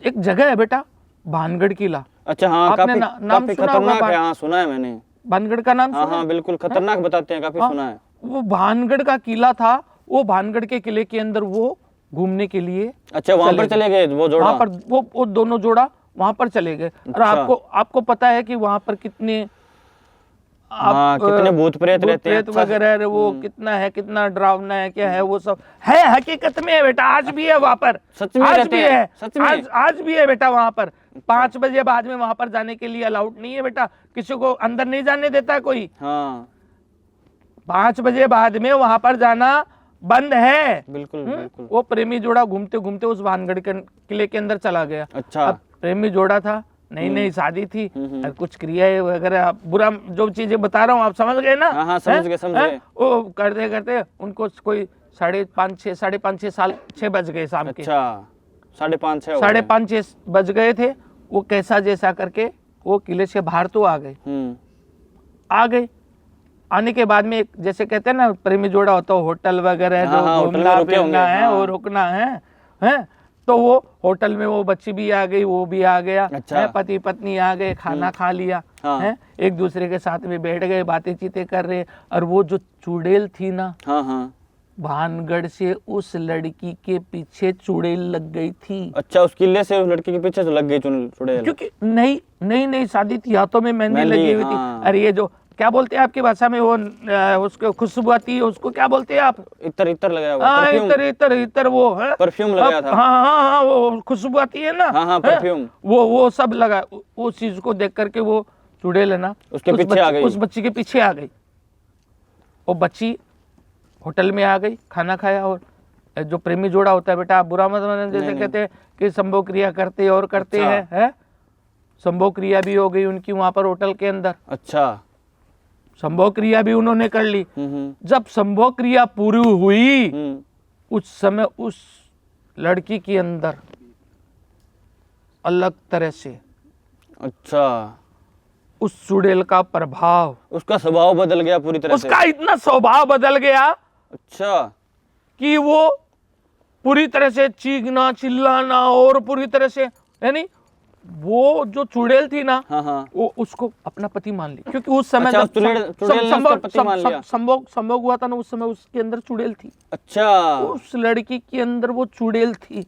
जगह है बेटा, भानगढ़ किला। अच्छा, हाँ, काफी खतरनाक है। हाँ, सुना है मैंने भानगढ़ का नाम। हाँ, बिल्कुल खतरनाक बताते हैं, काफी सुना है। वो भानगढ़ का किला था, वो भानगढ़ के किले के अंदर वो घूमने के लिए, अच्छा, वहां पर चले गए वो जोड़ा, वहां पर वो दोनों जोड़ा वहां पर चले गए। और आपको पता है कि वहां पर कितने कितने भूत प्रेत रहते हैं वगैरह, वो कितना डरावना है, क्या है वो सब है, हकीकत में है बेटा, आज भी है वहां पर, सच में आज भी है, आज भी है बेटा वहां पर। 5 बजे बाद में वहां पर जाने के लिए अलाउड नहीं है बेटा, किसी को अंदर नहीं जाने देता कोई। हाँ, 5 बजे बाद में वहां पर जाना बंद है।
बिल्कुल बिल्कुल।
वो प्रेमी जोड़ा घूमते घूमते उस भानगढ़ के किले के अंदर चला गया।
अच्छा।
अब प्रेमी जोड़ा था, नई नई शादी थी, और कुछ क्रियाएं वगैरह बुरा जो चीजें बता रहा हूँ आप समझ गए ना?
हाँ समझ गए समझ गए।
वो करते करते उनको कोई 5:30 साल 6 बज गए शाम के।
अच्छा 5:30
5:30 बज गए थे। वो कैसा जैसा करके वो किले से बाहर तो आ गए। आ गए, आने के बाद में एक जैसे कहते हैं ना प्रेमी जोड़ा होता है होटल वगैरह जो घूमना फिरना है वो रुकना है। तो वो होटल में वो बच्ची भी आ गई, वो भी आ गया।
अच्छा।
पति पत्नी आ गए, खाना खा लिया। है एक दूसरे के साथ में बैठ गए, बातें चीतें कर रहे। और वो जो चुड़ैल थी ना, भानगढ़ से उस लड़की के पीछे चुड़ैल लग गई थी।
अच्छा, उस किले से उस लड़की के पीछे तो लग गई चुड़ैल, क्योंकि
नई शादी थी, हाथों में मेहंदी लगी हुई थी। अरे ये जो क्या बोलते हैं आपकी भाषा में वो उसको खुशबू आती है, उसको क्या बोलते हैं आप?
इतर लगाया हुआ,
इतर वो है,
परफ्यूम लगाया था।
हाँ वो खुशबू आती है ना।
हाँ परफ्यूम,
वो सब लगा। उस चीज को देख करके वो चुड़ैल है ना
उसके पीछे आ गई,
उस बच्ची के पीछे आ गई। वो बच्ची होटल में आ गई, खाना खाया। और जो प्रेमी जोड़ा होता है बेटा, आप बुरा मत मानना, जैसे कहते हैं कि संभोग क्रिया करते और करते हैं, संभोग क्रिया भी हो गई उनकी वहां पर होटल के अंदर।
अच्छा,
संभोग क्रिया भी उन्होंने कर ली। जब संभोग क्रिया पूरी हुई, उस समय उस लड़की के अंदर अलग तरह से,
अच्छा,
उस चुड़ैल का प्रभाव,
उसका स्वभाव बदल गया पूरी तरह से।
उसका इतना स्वभाव बदल गया, अच्छा, कि वो पूरी तरह से चीखना चिल्लाना और पूरी तरह से, यानी वो जो चुड़ैल थी ना, वो उसको अपना पति मान ली। क्योंकि उस समय संभोग हुआ था ना, उस समय उसके अंदर चुड़ैल थी। अच्छा, उस लड़की के अंदर वो चुड़ैल थी।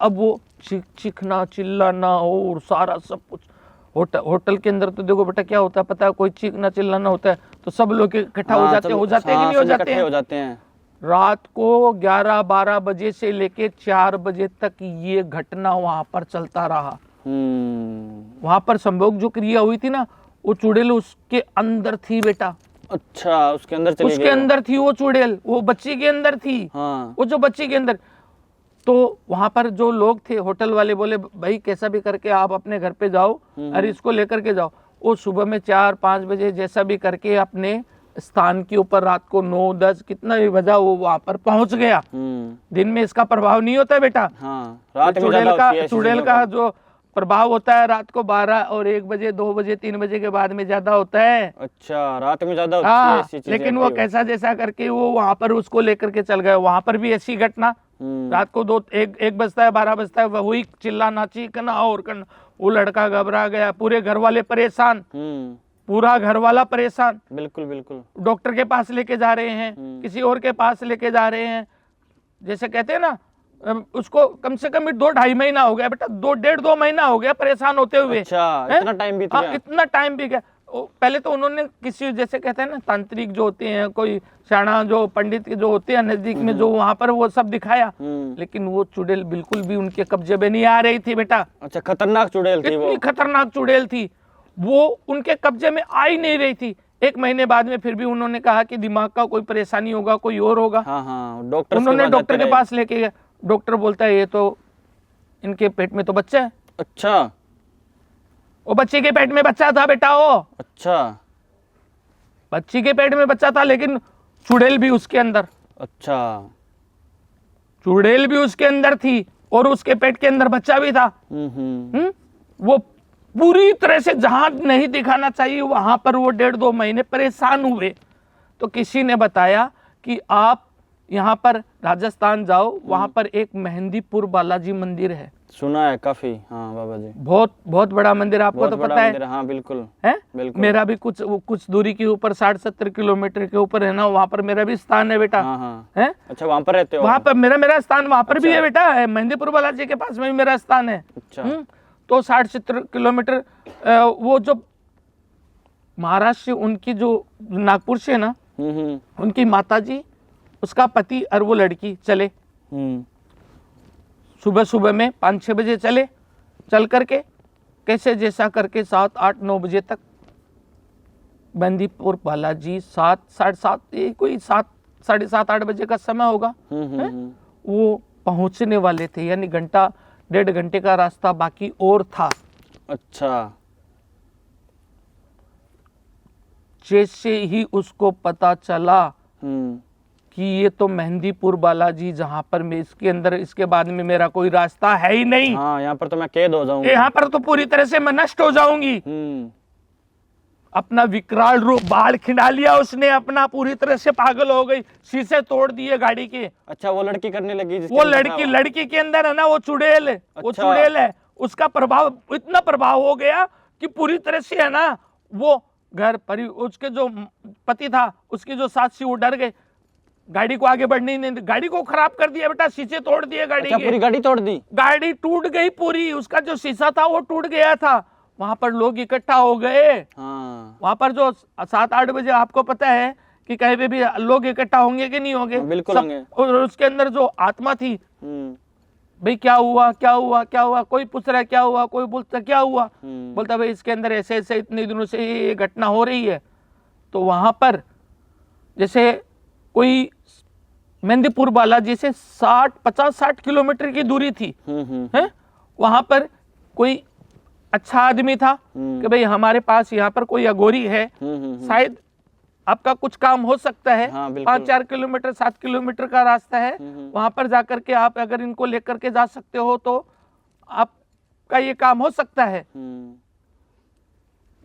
अब वो चीखना चिल्लाना और सारा सब कुछ। होटल के अंदर तो देखो बेटा क्या होता है पता है, कोई चीखना चिल्लाना होता है तो सब लोग इकट्ठा हो जाते हैं कि नहीं हो जाते हैं। रात को 11-12 बजे से लेके 4 बजे तक ये घटना वहां पर चलता रहा। वहां पर संभोग जो क्रिया हुई थी ना, वो चुड़ैल उसके अंदर थी बेटा। अच्छा, उसके अंदर चली गई, उसके अंदर थी वो चुड़ैल, वो बच्ची के अंदर थी। वो जो बच्ची के अंदर, तो वहां पर जो लोग थे होटल वाले बोले भाई कैसा भी करके आप अपने घर पे जाओ और इसको लेकर के जाओ। वो सुबह में 4-5 बजे जैसा भी करके अपने स्थान के ऊपर रात को 9-10 कितना भी बजा वो वहां पर पहुंच गया। दिन में इसका प्रभाव नहीं होता बेटा। रात में चुड़ैल का जो प्रभाव होता है रात को 12 और 1 बजे 2 बजे 3 बजे के बाद में ज्यादा होता है। अच्छा, रात में ज्यादा होती है ऐसी चीजें। लेकिन वो कैसा जैसा करके वो वहां पर उसको लेकर के चल गए। वहां पर भी ऐसी घटना, रात को 1 बजता है 12 बजता है, वही चिल्लाना चीखना और करना। वो लड़का घबरा गया, पूरे घर वाले परेशान, पूरा घर वाला परेशान। बिल्कुल बिल्कुल। डॉक्टर के पास लेके जा रहे हैं, किसी और के पास लेके जा रहे हैं। जैसे कहते हैं ना, उसको कम से कम 2-2.5 महीना हो गया बेटा, 1.5-2 महीना हो गया परेशान होते हुए। अच्छा, इतना टाइम बीत गया। इतना टाइम भी गया। पहले तो उन्होंने किसी, जैसे कहते हैं ना तांत्रिक जो होते हैं, कोई शाणा जो पंडित जो होते हैं नजदीक में, जो वहां पर वो सब दिखाया, लेकिन वो चुड़ैल बिल्कुल भी उनके कब्जे में नहीं आ रही थी बेटा। अच्छा, खतरनाक चुड़ैल थी, इतनी खतरनाक चुड़ैल थी, वो उनके कब्जे में आ ही नहीं रही थी। 1 महीने बाद में फिर भी उन्होंने कहा कि दिमाग का कोई परेशानी होगा, कोई और होगा। उन्होंने डॉक्टर के पास लेके गए। डॉक्टर बोलता है ये तो इनके पेट में तो बच्चा है। अच्छा, वो बच्चे के पेट में बच्चा था बेटा वो। अच्छा, बच्ची के पेट में बच्चा था, लेकिन चुड़ैल भी उसके अंदर। अच्छा, चुड़ैल भी उसके अंदर थी और उसके पेट के अंदर बच्चा भी था। वो पूरी तरह से जहां नहीं दिखाना चाहिए वहां पर वो 1.5-2 महीने परेशान हुए। तो किसी ने बताया कि आप यहाँ पर राजस्थान जाओ, वहां पर एक मेहंदीपुर बालाजी मंदिर है। सुना है काफी। हाँ बाबा जी, बहुत बड़ा मंदिर, आपको तो पता है। हाँ बिल्कुल है, बिल्कुल। मेरा भी कुछ दूरी के ऊपर 60-70 किलोमीटर के ऊपर है ना, वहाँ पर मेरा भी स्थान है बेटा। है, अच्छा, वहाँ पर रहते हो? वहाँ पर मेरा स्थान वहाँ पर भी है बेटा, है मेहंदीपुर बालाजी के पास में भी मेरा स्थान है। अच्छा, तो 60-70 किलोमीटर। वो जो महाराष्ट्र, उनकी जो नागपुर से ना, उनकी माताजी, उसका पति और वो लड़की चले सुबह में 5-6 बजे चल करके कैसे जैसा करके 7-8-9 बजे तक बंदीपुर बालाजी 7-7:30 कोई 7 7:30-8 बजे का समय होगा। वो पहुंचने वाले थे, यानी घंटा 1.5 घंटे का रास्ता बाकी और था।
अच्छा।
जैसे ही उसको पता चला कि ये तो मेहंदीपुर बालाजी, जहां पर मैं इसके अंदर, इसके बाद में मेरा कोई रास्ता है ही नहीं।
हाँ, यहाँ पर तो मैं कैद हो जाऊंगी,
यहाँ पर तो पूरी तरह से मैं नष्ट हो जाऊंगी। अपना विकराल रूप बाल खिंडा लिया उसने अपना, पूरी तरह से पागल हो गई, शीशे तोड़ दिए गाड़ी के।
अच्छा, वो लड़की करने लगी
वो लड़की के अंदर है ना वो चुड़ैल, वो चुड़ैल है, उसका प्रभाव, इतना प्रभाव हो गया कि पूरी तरह से है ना वो घर पर, उसके जो पति था उसकी जो सास थी वो डर गए, गाड़ी को आगे बढ़ने नहीं, गाड़ी को खराब कर दिया बेटा, शीशे तोड़ दिए गाड़ी के।
पूरी गाड़ी तोड़ दी? गाड़ी
टूट गई पूरी, उसका जो शीशा था वो टूट गया था। वहां पर लोग इकट्ठा हो गए।
हाँ।
वहां पर जो 7-8 बजे आपको पता है कि कहीं पे भी लोग इकट्ठा होंगे कि नहीं होंगे?
बिल्कुल होंगे।
और उसके अंदर जो आत्मा थी, भाई क्या हुआ क्या हुआ क्या हुआ, कोई पूछ रहा है क्या हुआ, कोई बोलता क्या हुआ, बोलता भाई इसके अंदर ऐसे ऐसे इतने दिनों से ये घटना हो रही है। तो वहां पर जैसे कोई मेहंदीपुर बालाजी से 50-60 किलोमीटर की दूरी थी, है? वहां पर कोई अच्छा आदमी था कि भाई हमारे पास यहाँ पर कोई अघोरी है, शायद आपका कुछ काम हो सकता है।
हाँ,
5-4 किलोमीटर 7 किलोमीटर का रास्ता है, वहां पर जाकर के आप अगर इनको लेकर के जा सकते हो तो आपका ये काम हो सकता है।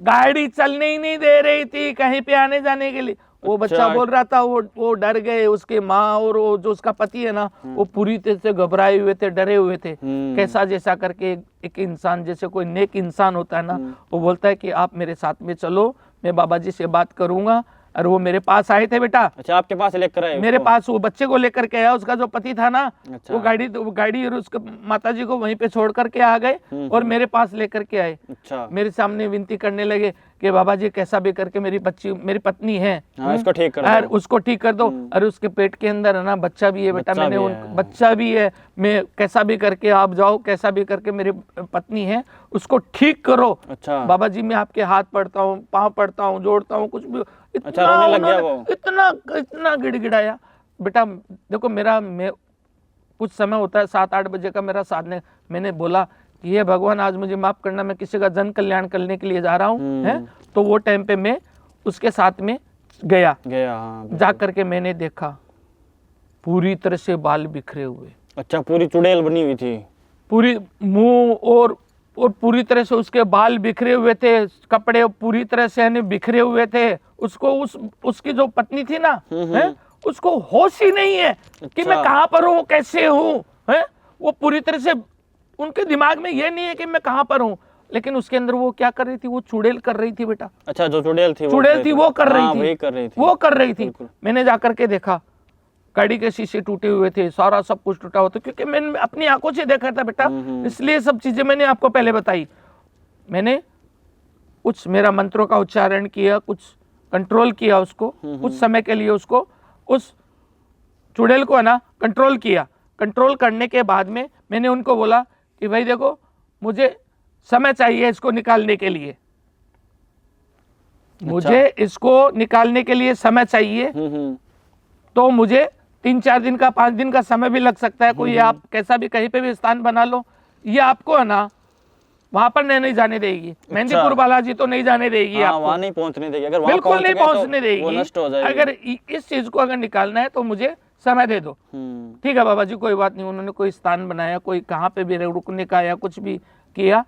गाड़ी चलने ही नहीं दे रही थी कहीं पे आने जाने के लिए। वो बच्चा बोल रहा था, वो डर गए, उसके माँ और वो जो उसका पति है ना वो पूरी तरह से घबराए हुए थे, डरे हुए थे। कैसा जैसा करके एक इंसान, जैसे कोई नेक इंसान होता है ना, वो बोलता है कि आप मेरे साथ में चलो, मैं बाबा जी से बात करूंगा। और वो मेरे पास आए थे बेटा।
अच्छा, आपके पास लेकर आए?
मेरे पास वो बच्चे को लेकर के आया, उसका जो पति था ना। अच्छा। वो गाड़ी और उसके माता जी को वहीं पे छोड़ करके आ गए और मेरे पास लेकर के आए।
अच्छा।
मेरे सामने विनती करने लगे कि बाबा जी कैसा भी करके मेरी पत्नी है,
इसको ठीक कर दो,
उसको ठीक कर दो। और उसके पेट के अंदर है ना बच्चा भी है बेटा, मैंने बच्चा भी है, मैं कैसा भी करके आप जाओ, कैसा भी करके मेरी पत्नी है उसको ठीक करो।
अच्छा।
बाबा जी मैं आपके हाथ पड़ता हूँ, पाँव पड़ता हूँ, जोड़ता हूँ, कुछ भी।
अच्छा, रोने लग गया वो?
इतना गिड़गिड़ाया बेटा। देखो मैं कुछ समय होता है 7-8 बजे का मेरा साधने, मैंने बोला कि ये भगवान आज मुझे माफ करना, मैं किसी का जन कल्याण करने के लिए जा रहा हूँ, है? तो वो टाइम पे मैं उसके साथ में गया।
हाँ,
जा करके मैंने देखा पूरी तरह से बाल बिखरे हुए।
अच्छा, पूरी चुड़ैल बनी हुई थी, पूरी
मुंह और पूरी तरह से उसके बाल बिखरे हुए थे, कपड़े पूरी तरह से बिखरे हुए थे। उसको उसकी जो पत्नी थी ना, है? उसको होश ही नहीं है कि मैं कहाँ पर हूँ, कैसे हूँ, है? वो पूरी तरह से उनके दिमाग में ये नहीं है कि मैं कहाँ पर हूँ, लेकिन उसके अंदर वो क्या कर रही थी, वो चुड़ैल कर रही थी बेटा।
अच्छा, जो चुड़ैल थी
वो कर रही थी।
बिल्कुल।
मैंने जाकर के देखा, गाड़ी के शीशे टूटे हुए थे, सारा सब कुछ टूटा हुआ था, क्योंकि मैंने अपनी आंखों से देखा था बेटा, इसलिए सब चीजें मैंने आपको पहले बताई। मैंने कुछ मेरा मंत्रों का उच्चारण किया, कुछ कंट्रोल किया उसको, कुछ समय के लिए उसको, उस चुड़ैल को है ना कंट्रोल किया। कंट्रोल करने के बाद में मैंने उनको बोला कि भाई देखो मुझे समय चाहिए इसको निकालने के लिए, मुझे इसको निकालने के लिए समय चाहिए। तो मुझे 3-4 दिन का 5 दिन का समय भी लग सकता है, कोई आप कैसा भी कहीं पे भी स्थान बना लो, ये आपको है ना वहां पर नहीं जाने देगी। मेहंदीपुर बालाजी तो नहीं जाने देगी, आपको
वहां नहीं पहुंचने देगी, अगर
बिल्कुल नहीं पहुंचने देगी,
वो नष्ट हो जाएगी।
अगर इस चीज को अगर निकालना है तो मुझे समय दे दो। ठीक है बाबा जी, कोई बात नहीं। उन्होंने कोई स्थान बनाया, कोई कहाँ पे भी रुकने का या कुछ भी किया।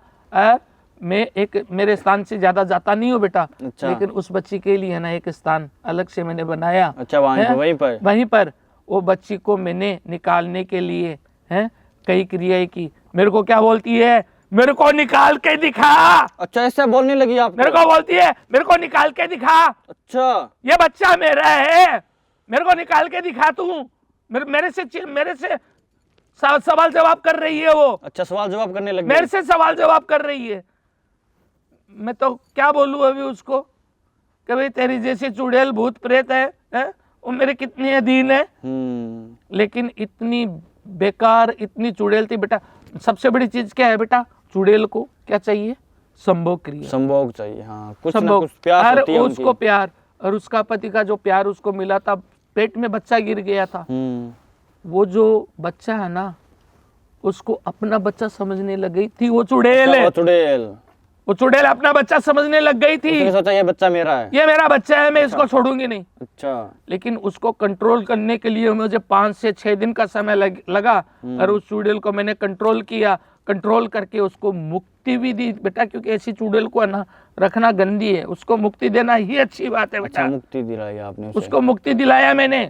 मैं एक मेरे स्थान से ज्यादा जाता नहीं हूँ बेटा। अच्छा। लेकिन उस बच्ची के लिए है ना एक स्थान अलग से मैंने बनाया।
अच्छा, वहीं पर
वो बच्ची को मैंने निकालने के लिए कई क्रियाएं की। मेरे को क्या बोलती है, मेरे को निकाल के दिखा।
अच्छा, ऐसा बोलने लगी आप?
मेरे को बोलती है मेरे को निकाल के दिखा।
अच्छा,
ये बच्चा मेरा है, मेरे को निकाल के दिखा तू। मेरे से सवाल जवाब कर रही है वो।
अच्छा, सवाल जवाब करने लगी?
मेरे से सवाल जवाब कर रही है। मैं तो क्या बोलूं अभी उसको कि भाई तेरी जैसी चुड़ैल भूत प्रेत है वो मेरे कितने अधीन है। लेकिन इतनी बेकार, इतनी चुड़ैल थी बेटा। सबसे बड़ी चीज क्या है बेटा, चुड़ैल को क्या चाहिए, संभोग क्रिया,
संभोग चाहिए। हाँ, कुछ
संभोग,
ना कुछ प्यास होती है
उसको प्यार, और उसका पति का जो प्यार उसको मिला था, पेट में बच्चा गिर गया था, वो जो बच्चा है ना उसको अपना बच्चा समझने लग गई थी। वो चुड़ैल है, वो चुड़ैल अपना बच्चा समझने लग गई थी।
उसने सोचा ये बच्चा मेरा है,
ये मेरा बच्चा है, मैं इसको छोड़ूंगी नहीं।
अच्छा।
लेकिन उसको कंट्रोल करने के लिए मुझे 5 से 6 दिन का समय लगा और उस चुड़ैल को मैंने कंट्रोल किया। कंट्रोल करके उसको मुक्ति भी दी बेटा, क्योंकि ऐसी चुड़ैल को ना रखना गंदी है, उसको मुक्ति देना ही अच्छी बात है बेटा।
अच्छा, मुक्ति दिलाई आपने उसे।
उसको मुक्ति दिलाया मैंने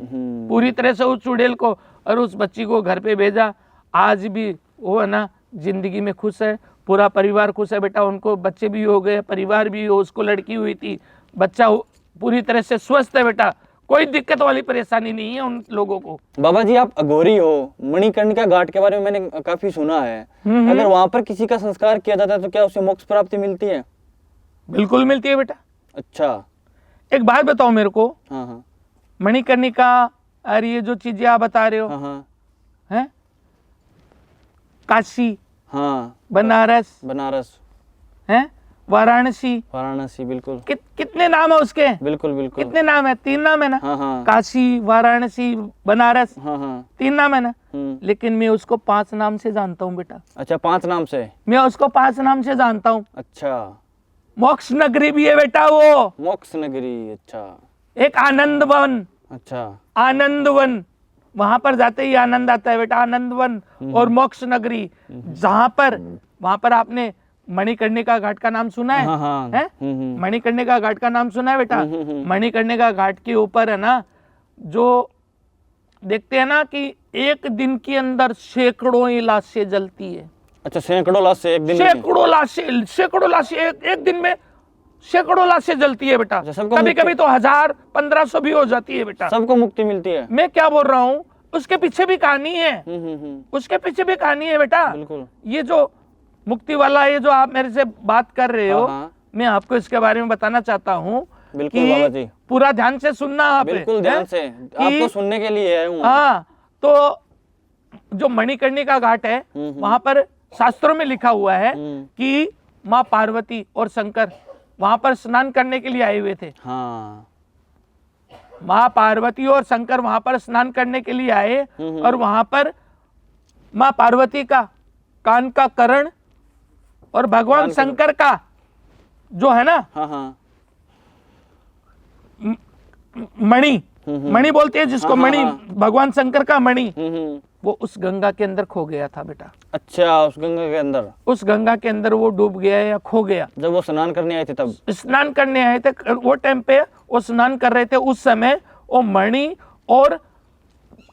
पूरी तरह से उस चुड़ैल को, और उस बच्ची को घर पे भेजा। आज भी वो है ना जिंदगी में खुश है, पूरा परिवार खुश है बेटा। उनको बच्चे भी हो गए, परिवार भी हो, उसको लड़की हुई थी, बच्चा पूरी तरह से स्वस्थ है बेटा, कोई दिक्कत वाली परेशानी नहीं है उन लोगों को।
बाबा जी आप अघोरी हो, मणिकर्णिका घाट के बारे में मैंने काफी सुना है, अगर वहाँ पर किसी का संस्कार किया जाता है तो क्या उसे मोक्ष प्राप्ति मिलती है?
बिल्कुल मिलती है बेटा।
अच्छा,
एक बात बताओ मेरे को,
हाँ हाँ,
मणिकर्णिका और ये जो चीजें आप बता रहे हो,
हाँ हाँ,
हैं काशी,
हाँ,
बनारस हैं, वाराणसी,
बिल्कुल।
कितने नाम है उसके?
बिल्कुल बिल्कुल।
कितने नाम है? 3 नाम है ना?
हाँ हाँ,
काशी, वाराणसी, बनारस,
हाँ हाँ,
3 नाम है ना? लेकिन मैं उसको 5 नाम से जानता हूँ बेटा।
अच्छा, 5 नाम से?
मैं उसको 5 नाम से जानता हूँ।
अच्छा,
मोक्ष नगरी भी है बेटा वो।
मोक्ष नगरी, अच्छा।
एक आनंद वन,
अच्छा,
आनंद वन, वहां पर जाते ही आनंद आता है बेटा, आनंद वन। और मोक्ष नगरी, जहां पर, वहां पर आपने मणिकर्णिका घाट का नाम सुना है?
हाँ हाँ,
है? मणिकर्णिका घाट का नाम सुना है बेटा? मणिकर्णिका घाट के ऊपर है ना, जो देखते हैं ना कि एक दिन के अंदर सैकड़ों ही लाशें जलती है।
अच्छा, सैकड़ों लाशें एक दिन में?
सैकड़ों लाशें एक दिन में सैकड़ों लाशें जलती है बेटा। कभी कभी तो 1000, 1500 भी हो जाती है बेटा।
सबको मुक्ति मिलती है?
मैं क्या बोल रहा हूँ, उसके पीछे भी कहानी है, उसके पीछे भी कहानी है बेटा।
बिल्कुल।
ये जो मुक्ति वाला, ये जो आप मेरे से बात कर रहे हो, मैं आपको इसके बारे में बताना चाहता हूँ।
बिल्कुल बाबा जी,
पूरा ध्यान से सुनना आप।
बिल्कुल ध्यान से, आपको सुनने के लिए है हूँ।
हाँ, तो जो मणिकर्णिका घाट है, वहां पर शास्त्रों में लिखा हुआ है कि माँ पार्वती और शंकर वहां पर स्नान करने के लिए आए हुए थे।
हाँ,
माँ पार्वती और शंकर वहां पर स्नान करने के लिए आए, और वहां पर माँ पार्वती का कान का करण और भगवान शंकर का जो है ना,
हाँ हाँ,
मणि बोलते हैं जिसको, मणि, भगवान शंकर का मणि, वो उस गंगा के अंदर खो गया था बेटा।
अच्छा, उस गंगा के अंदर? उस
गंगा के अंदर वो डूब गया या खो गया।
जब वो स्नान करने आए थे तब? स्नान
करने आए थे, वो टाइम पे वो स्नान कर रहे थे, उस समय वो मणि और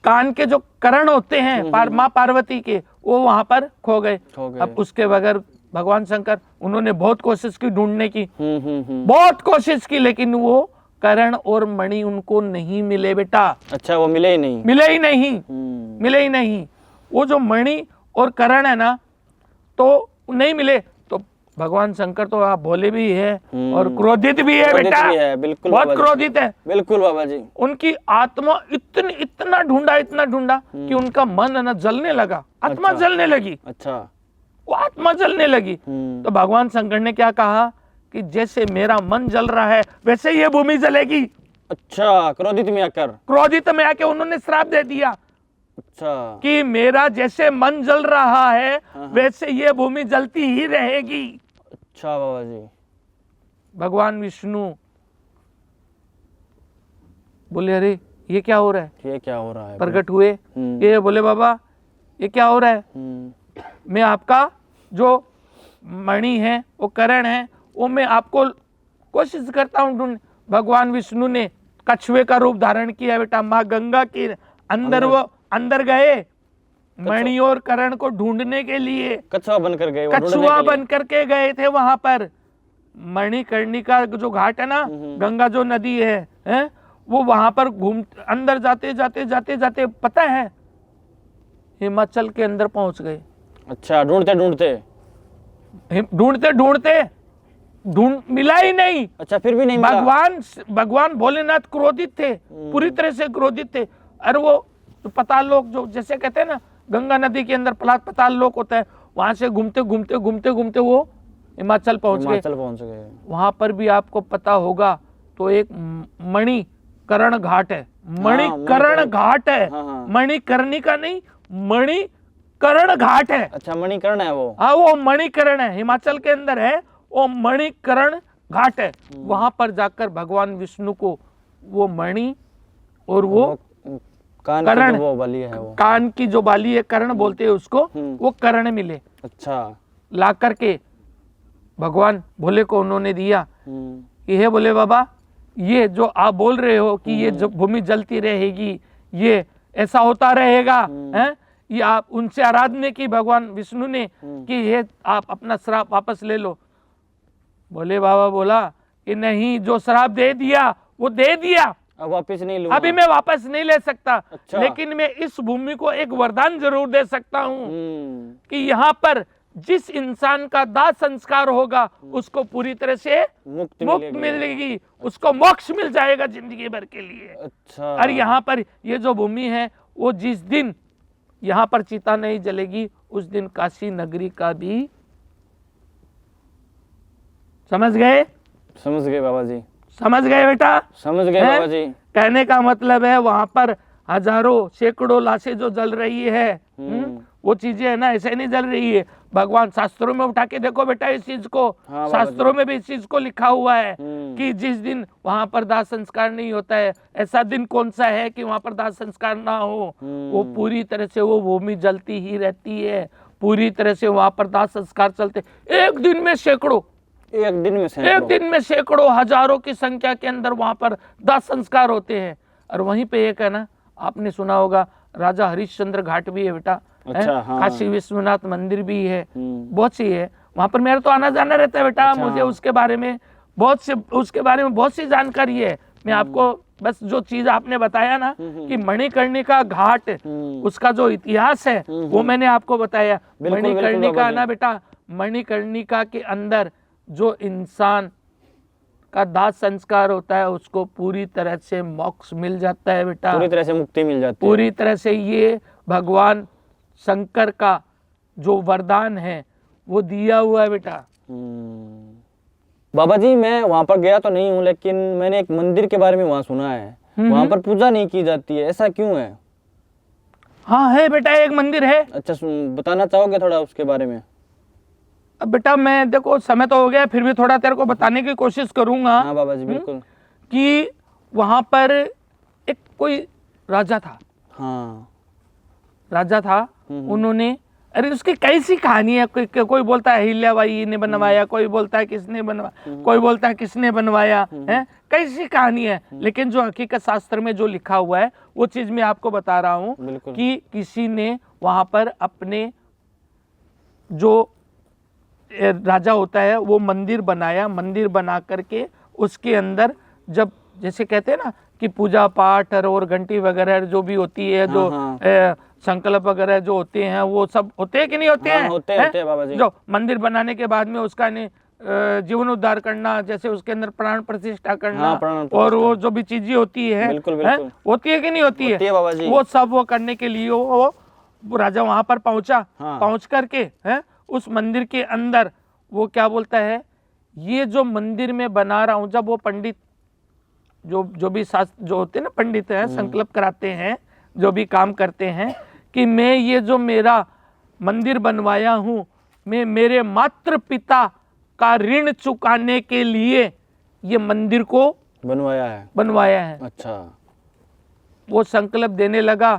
कान के जो करण होते हैं माँ पार्वती के, वो वहां पर खो गए। अब उसके बगैर भगवान शंकर, उन्होंने बहुत कोशिश की ढूंढने की, बहुत कोशिश की, लेकिन वो करण और मणि उनको नहीं मिले बेटा।
अच्छा, वो मिले ही नहीं?
मिले ही नहीं। वो जो मणि और करण है ना, तो नहीं मिले। तो भगवान शंकर तो आप भोले भी है और क्रोधित भी है बेटा,
बिल्कुल,
बहुत क्रोधित है।
बिल्कुल बाबा जी।
उनकी आत्मा इतना ढूंढा कि उनका मन है ना जलने लगा, आत्मा जलने लगी।
अच्छा,
वो आत्मा जलने लगी। तो भगवान शंकर ने क्या कहा कि जैसे मेरा मन जल रहा है वैसे ये भूमि जलेगी।
अच्छा, क्रोधित में आके
उन्होंने श्राप दे दिया।
अच्छा,
कि मेरा जैसे मन जल रहा है वैसे ये भूमि जलती ही रहेगी।
अच्छा बाबा जी।
भगवान विष्णु बोले अरे ये क्या हो रहा है? प्रकट हुए, ये बोले बाबा ये क्या हो रहा है? मैं आपका जो मणि है, वो करण है, वो मैं आपको कोशिश करता हूँ ढूंढ। भगवान विष्णु ने कछुए का रूप धारण किया बेटा, माँ गंगा के अंदर वो अंदर गए मणि और करण को ढूंढने के लिए।
कछुआ
बनकर के गए थे वहां पर। मणिकर्णिका जो घाट है ना, गंगा जो नदी है, वो वहां पर अंदर जाते पता है हिमाचल के अंदर पहुंच गए।
अच्छा,
ढूंढते मिला ही नहीं।
अच्छा, फिर भी नहीं मिला।
भगवान भोलेनाथ क्रोधित थे, पूरी तरह से क्रोधित थे। और वो पताल लोक, जो जैसे कहते हैं ना गंगा नदी के अंदर पताल लोक होता है, वहां से घूमते वो हिमाचल पहुंच गए।
गए।
वहां पर भी आपको पता होगा तो एक मणि कर्ण घाट है, मणिकर्ण घाट है, मणिकर्णिका नहीं, मणिकर्ण घाट है।
अच्छा, मणिकर्ण है वो।
हाँ, वो मणिकर्ण है, हिमाचल के अंदर है, वो मणिकर्ण घाट है। वहां पर जाकर भगवान विष्णु को वो मणि और वो
कान की
कर्ण,
जो वो बाली है, वो
कान की जो बाली है, कर्ण बोलते हैं उसको, वो कर्ण मिले।
अच्छा।
ला करके भगवान भोले को उन्होंने दिया कि हे भोले बाबा, ये जो आप बोल रहे हो कि ये जो भूमि जलती रहेगी, ये ऐसा होता रहेगा, हैं? ये आप उनसे आराधना की भगवान विष्णु ने कि ये आप अपना श्राप वापस ले लो। भोले बाबा बोला कि नहीं, जो श्राप दे दिया वो दे दिया,
अब वापस नहीं लूंगा।
अभी मैं वापस नहीं ले सकता।
अच्छा।
लेकिन मैं इस भूमि को एक वरदान जरूर दे सकता हूँ कि यहाँ पर जिस इंसान का दाह संस्कार होगा उसको पूरी तरह से मुक्त मिलेगी, उसको मोक्ष मिल जाएगा जिंदगी भर के लिए।
अच्छा।
और यहाँ पर ये जो भूमि है, वो जिस दिन यहाँ पर चिता नहीं जलेगी उस दिन काशी नगरी का भी, समझ गए?
समझ गए बाबा जी,
समझ गए बेटा?
समझ गए बाबा जी।
कहने का मतलब है वहां पर हजारों सैकड़ों लाशें जो जल रही है, वो चीजें है ना, ऐसे नहीं जल रही है। भगवान शास्त्रों में उठा के देखो बेटा इस चीज को।
हाँ,
शास्त्रों में भी इस चीज को लिखा हुआ है कि जिस दिन वहां पर दाह संस्कार नहीं होता है, ऐसा दिन कौन सा है कि वहां पर दाह संस्कार ना हो। वो पूरी तरह से वो भूमि जलती ही रहती है, पूरी तरह से वहां पर दाह संस्कार चलते, एक दिन में सैकड़ों,
एक दिन में
सैकड़ों हजारों की संख्या के अंदर वहां पर दाह संस्कार होते हैं। और वहीं पे एक है ना, आपने सुना होगा राजा हरिश्चंद्र घाट भी है बेटा।
अच्छा, हाँ।
काशी विश्वनाथ मंदिर भी है, बहुत सी है वहां पर। मेरा तो आना जाना रहता है बेटा। अच्छा, मुझे उसके बारे में बहुत सी जानकारी है। मैं आपको बस जो चीज आपने बताया ना कि मणिकर्णिका घाट, उसका जो इतिहास है वो मैंने आपको बताया। मणिकर्णिका ना बेटा, मणिकर्णिका के अंदर जो इंसान का दाह संस्कार होता है उसको पूरी तरह से मोक्ष मिल जाता है बेटा,
पूरी तरह से मुक्ति मिल जाती है।
पूरी तरह से ये भगवान शंकर का जो वरदान है वो दिया हुआ है बेटा।
बाबा जी, मैं वहां पर गया तो नहीं हूँ, लेकिन मैंने एक मंदिर के बारे में वहां सुना है, वहां पर पूजा नहीं की जाती है, ऐसा क्यों है?
हाँ है बेटा, एक मंदिर है।
अच्छा, बताना चाहोगे थोड़ा उसके बारे में?
अब बेटा मैं देखो समय तो हो गया, फिर भी थोड़ा तेरे को बताने की कोशिश करूंगा।
हाँ बाबा जी, बिल्कुल।
कि वहां पर एक कोई राजा था।
हाँ,
राजा था। उन्होंने, अरे उसकी कैसी कहानी है, कोई बोलता है अहिल्याबाई ने बनवाया, कोई बोलता है किसने बनवाया, कोई बोलता है किसने बनवाया है, कैसी कहानी है। लेकिन जो हकीकत शास्त्र में जो लिखा हुआ है वो चीज मैं आपको बता रहा हूँ कि किसी ने वहां पर अपने जो राजा होता है वो मंदिर बनाया। मंदिर बना करके उसके अंदर जब, जैसे कहते हैं ना कि पूजा पाठ और घंटी वगैरह जो भी होती है, जो संकल्प वगैरह जो होते हैं वो सब होते हैं कि नहीं होते हैं?
होते हैं बाबा जी।
जो मंदिर बनाने के बाद में उसका जीवन उद्धार करना, जैसे उसके अंदर प्राण प्रतिष्ठा करना, और वो जो भी चीजें होती है, होती है कि नहीं होती है
बाबा जी? वो
सब वो करने के लिए वो राजा वहां पर पहुंचा। पहुंच करके उस मंदिर के अंदर वो क्या बोलता है, ये जो मंदिर में बना रहा हूं, जब वो पंडित जो भी शास्त्र जो होते हैं ना, पंडित हैं, संकल्प कराते हैं, जो भी काम करते हैं कि मैं ये जो मेरा मंदिर बनवाया हूं, मैं मेरे मात्र पिता का ऋण चुकाने के लिए ये मंदिर को बनवाया है।
अच्छा।
वो संकल्प देने लगा,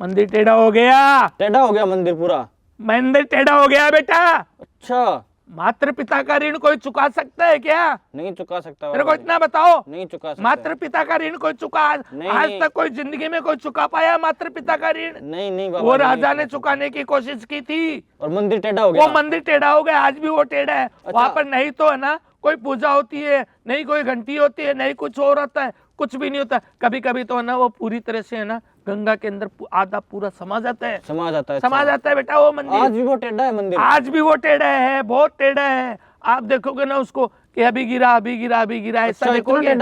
मंदिर टेढ़ा हो गया मंदिर पूरा, मंदिर टेढ़ा हो गया बेटा। अच्छा, मात्र पिता का ऋण कोई चुका सकता है क्या? नहीं चुका सकता। मेरे को इतना बताओ, नहीं चुका सकता। मात्र पिता का ऋण कोई चुका आज तक कोई जिंदगी में कोई चुका पाया मात्र पिता का ऋण? नहीं बाबा, वो राजा ने चुकाने की कोशिश की थी और मंदिर टेढ़ा हो गया। वो मंदिर टेढ़ा हो गया, आज भी वो टेढ़ा है। वहां पर नहीं तो है ना कोई पूजा होती है, नहीं कोई घंटी होती है, नहीं कुछ और होता है, कुछ भी नहीं होता। कभी कभी तो है ना वो पूरी तरह से है ना गंगा के अंदर आधा पूरा समा जाता है बेटा वो मंदिर। आज भी वो टेढ़ा है मंदिर, आज भी वो टेढ़ा है, बहुत टेढ़ा है। आप देखोगे ना उसको कि अभी गिरा ऐसा देखोगे,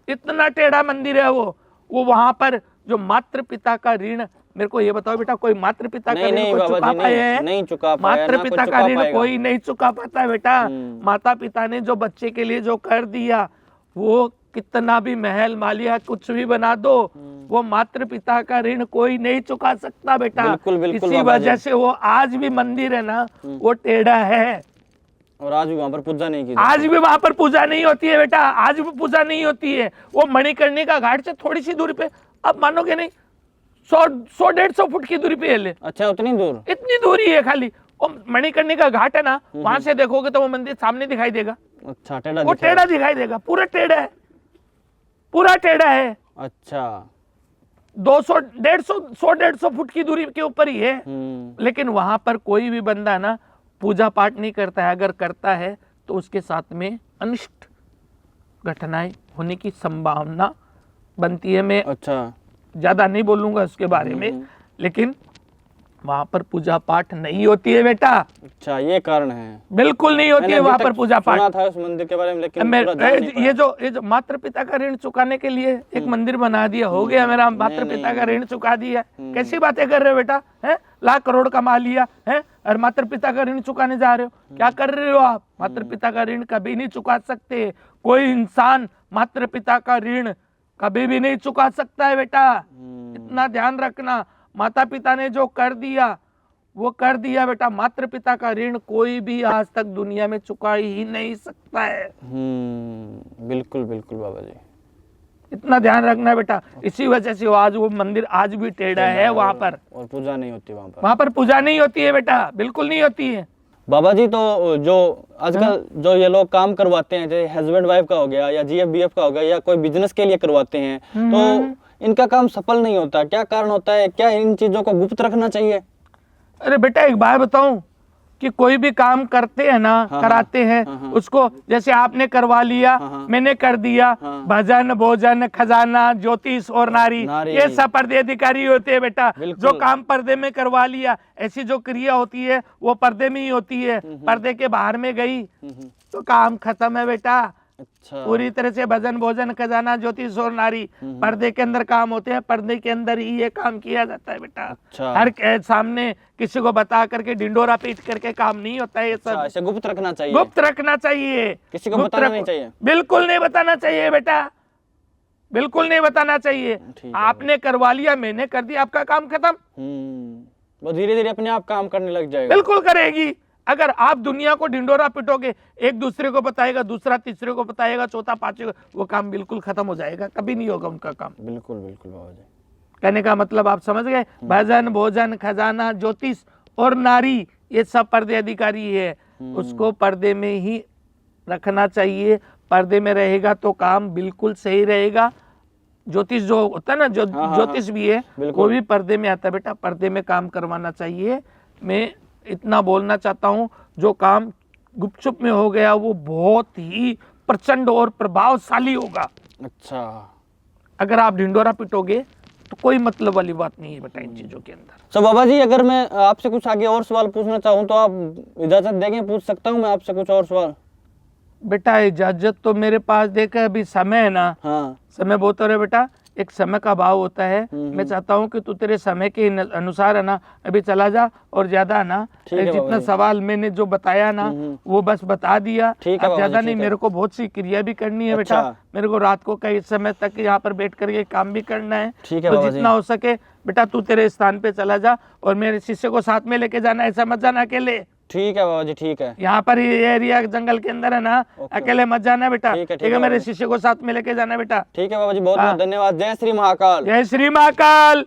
इतना टेढ़ा मंदिर है वो। वहां पर जो मात्र पिता का ऋण, मेरे को ये बताओ बेटा, कोई मात्र पिता का ऋण कोई चुका पाया है? नहीं चुका पाया। मात्र पिता का ऋण कोई नहीं चुका पाता बेटा। माता पिता ने जो बच्चे के लिए जो कर दिया वो कितना भी महल मालिया कुछ भी बना दो, वो मात्र पिता का ऋण कोई नहीं चुका सकता बेटा।
बिल्कुल, बिल्कुल
इसी
बाबा
वजह
जी।
से वो आज भी मंदिर है ना, वो टेढ़ा है।
और आज भी वहाँ पर पूजा नहीं की
आज भी वहां पर पूजा नहीं होती है बेटा, आज भी पूजा नहीं होती है। वो मणिकर्णिका घाट से थोड़ी सी दूरी पे, आप मानोगे नहीं, 100-150 फुट की दूरी पे है ले।
अच्छा, उतनी दूर?
इतनी दूरी है खाली। वो मणिकर्णिका घाट है ना, वहां से देखोगे तो वो मंदिर सामने दिखाई देगा।
अच्छा, टेढ़ा
वो टेढ़ा दिखाई देगा, पूरा टेढ़ा है, पूरा टेढ़ा है।
अच्छा,
100-150 फुट की दूरी के ऊपर ही है। लेकिन वहां पर कोई भी बंदा ना पूजा पाठ नहीं करता है। अगर करता है तो उसके साथ में अनिष्ट घटनाएं होने की संभावना बनती है। मैं
अच्छा,
ज्यादा नहीं बोलूंगा उसके बारे में, लेकिन वहां पर पूजा पाठ नहीं होती है बेटा।
अच्छा, ये कारण है।
बिल्कुल नहीं होती है वहां पर पूजा पाठ।
सुना था उस मंदिर के बारे में, लेकिन पूरा जान नहीं पाया।
ये जो मात्र पिता का ऋण चुकाने के लिए एक मंदिर बना दिया, हो गया मेरा मात्र पिता का ऋण चुका दिया। कैसी बातें कर रहे हो बेटा, हैं? लाख करोड़ कमा लिया है और मात्र पिता का ऋण चुकाने जा रहे हो, क्या कर रहे हो आप? मात्र पिता का ऋण कभी नहीं चुका सकते। कोई इंसान मात्र पिता का ऋण कभी भी नहीं चुका सकता है बेटा, इतना ध्यान रखना। माता पिता ने जो कर दिया वो कर दिया बेटा। मात्र पिता का ऋण कोई भी आज तक दुनिया में चुका ही नहीं सकता है।
बिल्कुल बिल्कुल बाबा जी,
इतना ध्यान रखना बेटा। इसी वजह से आज वो मंदिर आज भी टेढ़ा है वहां पर,
और पूजा नहीं होती वहां पर।
वहां पर पूजा नहीं होती है बेटा, बिल्कुल नहीं होती है।
बाबा जी, तो जो आजकल जो ये लोग काम करवाते हैं, जैसे हस्बैंड वाइफ का हो गया या जीएफबीएफ का हो गया, या कोई बिजनेस के लिए करवाते हैं, तो इनका काम सफल नहीं होता, क्या कारण होता है? क्या इन चीजों को गुप्त रखना चाहिए?
अरे बेटा एक बात बताऊं कि कोई भी काम करते हैं ना, कराते हैं, उसको जैसे आपने करवा लिया, मैंने कर दिया, भजन भोजन खजाना ज्योतिष और नारी, ये सब पर्दे अधिकारी होते हैं बेटा। जो काम पर्दे में करवा लिया, ऐसी जो क्रिया होती है वो पर्दे में ही होती है। पर्दे के बाहर में गई तो काम खत्म है बेटा।
अच्छा,
पूरी तरह से भजन भोजन खजाना ज्योतिष और नारी पर्दे के अंदर काम होते हैं, पर्दे के अंदर ही ये काम किया जाता है बेटा।
अच्छा,
हर सामने किसी को बता करके डिंडोरा पीट करके काम नहीं होता है। ये सब
ऐसे गुप्त रखना चाहिए,
गुप्त रखना चाहिए,
किसी को बताना नहीं चाहिए।
बिल्कुल नहीं बताना चाहिए बेटा, बिल्कुल नहीं बताना चाहिए। आपने करवा लिया, मैंने कर दिया, आपका काम खत्म।
वो धीरे धीरे अपने आप काम करने लग जाएगा।
बिल्कुल करेगी। अगर आप दुनिया को ढिंडोरा पिटोगे, एक दूसरे को बताएगा, दूसरा तीसरे को बताएगा, चौथा पांचवे, वो काम बिल्कुल खत्म हो जाएगा, कभी नहीं होगा उनका काम।
बिल्कुल बिल्कुल बाबा जी,
कहने का मतलब आप समझ गए। भजन भोजन खजाना ज्योतिष और नारी ये सब पर्दे अधिकारी है, उसको पर्दे में ही रखना चाहिए। पर्दे में रहेगा तो काम बिल्कुल सही रहेगा। ज्योतिष जो होता है ना, जो ज्योतिष भी है वो भी पर्दे में आता है बेटा, पर्दे में काम करवाना चाहिए। मैं इतना बोलना चाहता हूँ, जो काम गुपचुप में हो गया वो बहुत ही प्रचंड और प्रभावशाली होगा।
अच्छा,
अगर आप ढिंडोरा पिटोगे तो कोई मतलब वाली बात नहीं है बेटा इन चीजों के अंदर।
तो बाबा जी, अगर मैं आपसे कुछ आगे और सवाल पूछना चाहूँ तो आप इजाजत देंगे? पूछ सकता हूँ मैं आपसे कुछ और सवाल?
बेटा इजाजत तो मेरे पास, देखा अभी समय है ना, समय बहुत हो रहा है बेटा, एक समय का भाव होता है। मैं चाहता हूँ कि तू तेरे समय के अनुसार है ना अभी चला जा, और ज्यादा है ना जितना सवाल मैंने जो बताया ना वो बस बता दिया, अब ज्यादा नहीं। मेरे को बहुत सी क्रिया भी करनी है बेटा, मेरे को रात को कई समय तक यहाँ पर बैठ करके काम भी करना है। तो जितना हो सके बेटा तू तेरे स्थान पे चला जा, और मेरे शिष्य को साथ में लेके जाना, ऐसा मत जाना अकेले।
ठीक है बाबा जी, ठीक है।
यहाँ पर ये एरिया जंगल के अंदर है ना, अकेले मत जाना बेटा, ठीक है? मेरे शिष्य को साथ में लेके जाना बेटा।
ठीक है बाबा जी, बहुत बहुत धन्यवाद। जय श्री महाकाल।
जय श्री महाकाल।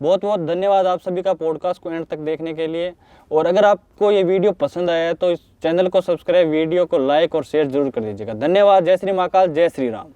बहुत बहुत धन्यवाद आप सभी का पॉडकास्ट को एंड तक देखने के लिए। और अगर आपको ये वीडियो पसंद आया है तो इस चैनल को सब्सक्राइब, वीडियो को लाइक और शेयर जरूर कर दीजिएगा। धन्यवाद। जय श्री महाकाल, जय श्री राम।